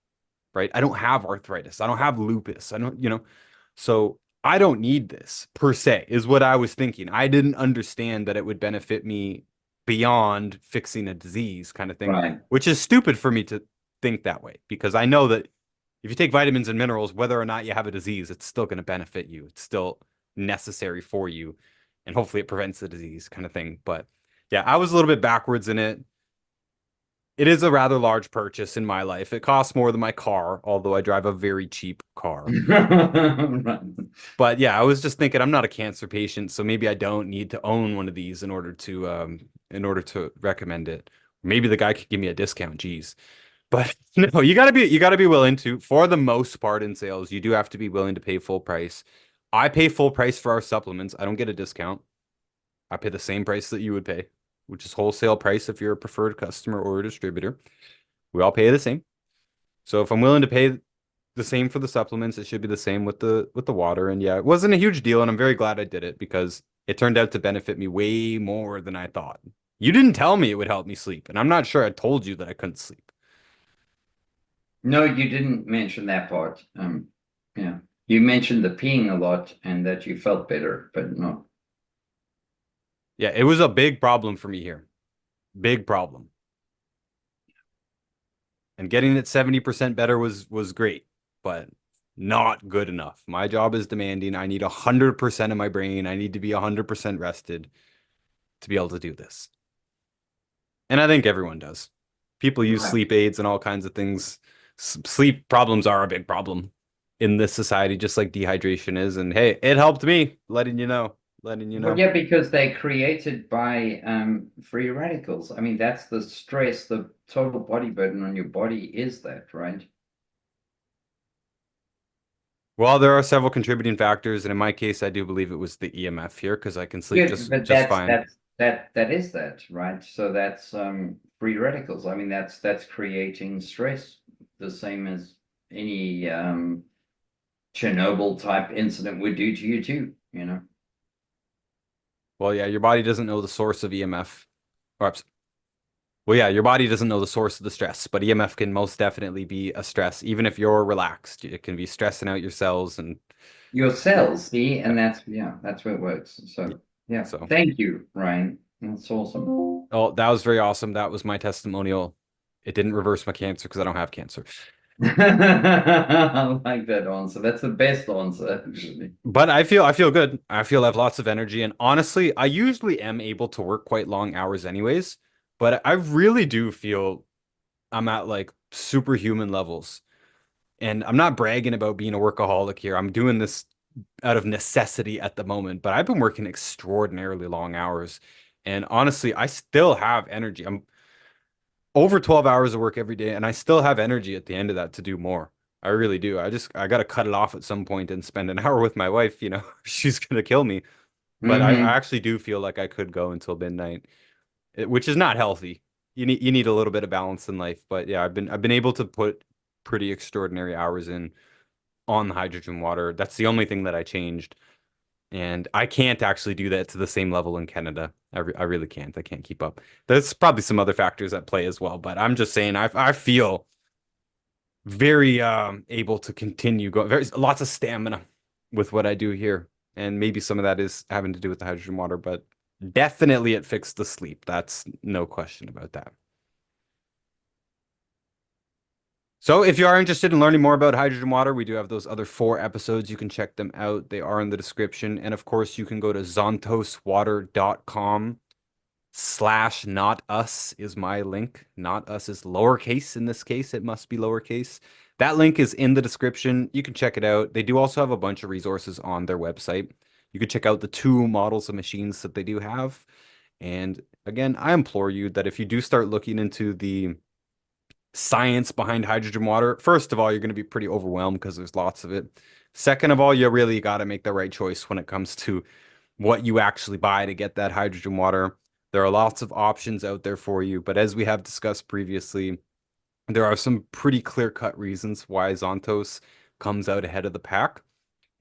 right? I don't have arthritis. I don't have lupus. I don't. So I don't need this per se, is what I was thinking. I didn't understand that it would benefit me beyond fixing a disease kind of thing, Right. which is stupid for me to think that way because I know that if you take vitamins and minerals, whether or not you have a disease, it's still going to benefit you. It's still necessary for you. And hopefully it prevents the disease kind of thing. But yeah, I was a little bit backwards in it. It is a rather large purchase in my life. It costs more than my car, although I drive a very cheap car. Right. But yeah, I was just thinking I'm not a cancer patient, so maybe I don't need to own one of these in order to recommend it. Maybe the guy could give me a discount. Geez. But no, you gotta be willing to, for the most part in sales, you do have to be willing to pay full price. I pay full price for our supplements. I don't get a discount. I pay the same price that you would pay, which is wholesale price if you're a preferred customer or a distributor. We all pay the same. So if I'm willing to pay the same for the supplements, it should be the same with the water. And yeah, it wasn't a huge deal, and I'm very glad I did it because it turned out to benefit me way more than I thought. You didn't tell me it would help me sleep, and I'm not sure I told you that I couldn't sleep. No, you didn't mention that part. Yeah. You mentioned the peeing a lot and that you felt better, but no. Yeah, it was a big problem for me here. Big problem. And getting it 70% better was great, but not good enough. My job is demanding. I need 100% of my brain. I need to be 100% rested to be able to do this. And I think everyone does. People use Right. sleep aids and all kinds of things. Sleep problems are a big problem in this society, just like dehydration is. And hey, it helped me, letting you Well, know. yeah, because they're created by free radicals. I mean, that's the stress, the total body burden on your body is that, right? Well, there are several contributing factors, and in my case, I do believe it was the EMF here because I can sleep Yeah, but just fine. that is that, right? So that's free radicals. I mean, that's creating stress, the same as any Chernobyl type incident would do to you too, you know. Well, yeah, your body doesn't know the source of EMF. Or, well, yeah, your body doesn't know the source of the stress, but EMF can most definitely be a stress, even if you're relaxed. It can be stressing out your cells and Your yeah, cells, see, yeah, and that's yeah, that's where it works. yeah. So yeah, So, thank you, Ryan. That's awesome. oh, that was very awesome. That was my testimonial. It didn't reverse my cancer because I don't have cancer. I like that answer. That's the best answer, actually. But I feel good. I feel I have lots of energy, and honestly, I usually am able to work quite long hours anyways, but I really do feel I'm at like superhuman levels. And I'm not bragging about being a workaholic here. I'm doing this out of necessity at the moment, but I've been working extraordinarily long hours. And honestly, I still have energy. I'm over 12 hours of work every day, and I still have energy at the end of that to do more. I really do. I got to cut it off at some point and spend an hour with my wife, she's gonna kill me. But I Hmm. actually do feel like I could go until midnight, which is not healthy. You need a little bit of balance in life. But yeah, I've been able to put pretty extraordinary hours in on the hydrogen water. That's the only thing that I changed. And I can't actually do that to the same level in Canada. I really can't. I can't keep up. There's probably some other factors at play as well, but I'm just saying I feel very able to continue going. Very lots of stamina with what I do here, and maybe some of that is having to do with the hydrogen water, but definitely it fixed the sleep. That's no question about that. So if you are interested in learning more about hydrogen water, we do have those other 4 episodes. You can check them out. They are in the description. And of course, you can go to zontoswater.com/not us is my link. Not us is lowercase in this case. It must be lowercase. That link is in the description. You can check it out. They do also have a bunch of resources on their website. You can check out the 2 models of machines that they do have. And again, I implore you that if you do start looking into the science behind hydrogen water, first of all, you're going to be pretty overwhelmed because there's lots of it. Second of all, you really got to make the right choice when it comes to what you actually buy to get that hydrogen water. There are lots of options out there for you, but as we have discussed previously, there are some pretty clear-cut reasons why Zontos comes out ahead of the pack.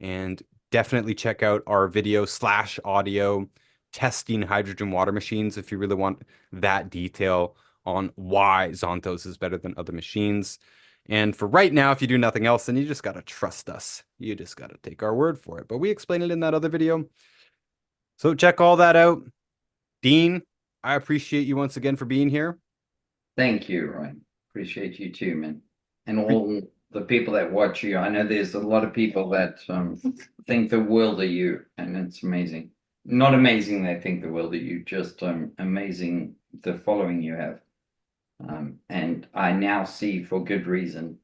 And definitely check out our video/audio testing hydrogen water machines if you really want that detail on why Zontos is better than other machines. And for right now, if you do nothing else, then you just got to trust us. You just got to take our word for it. But we explain it in that other video. So check all that out. Dean, I appreciate you once again for being here. Thank you, Ryan. Appreciate you too, man. And all the people that watch you. I know there's a lot of people that think the world of you, and it's amazing. Not amazing they think the world of you, just amazing the following you have. And I now see for good reason.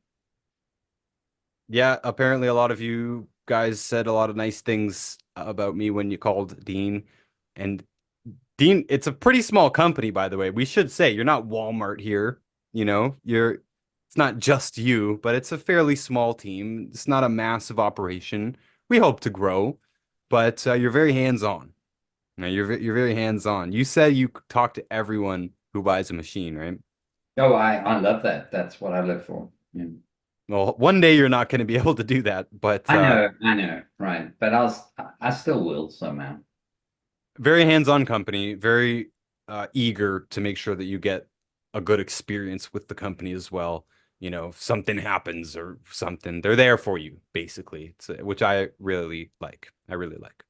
Yeah, apparently a lot of you guys said a lot of nice things about me when you called Dean. And Dean, it's a pretty small company, by the way. We should say you're not Walmart here. It's not just you, but it's a fairly small team. It's not a massive operation. We hope to grow, but you're very hands-on. Now, you're very hands-on. You said you talk to everyone who buys a machine, right? Oh, I love that. That's what I live for. Yeah. Well, one day you're not going to be able to do that, but I know, right. But I still will somehow. very hands-on company, very eager to make sure that you get a good experience with the company as well. If something happens or something, they're there for you, basically, which I really like. I really like.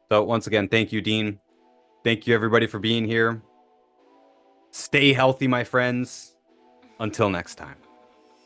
So once again, thank you, Dean. Thank you, everybody, for being here. Stay healthy, my friends. Until next time.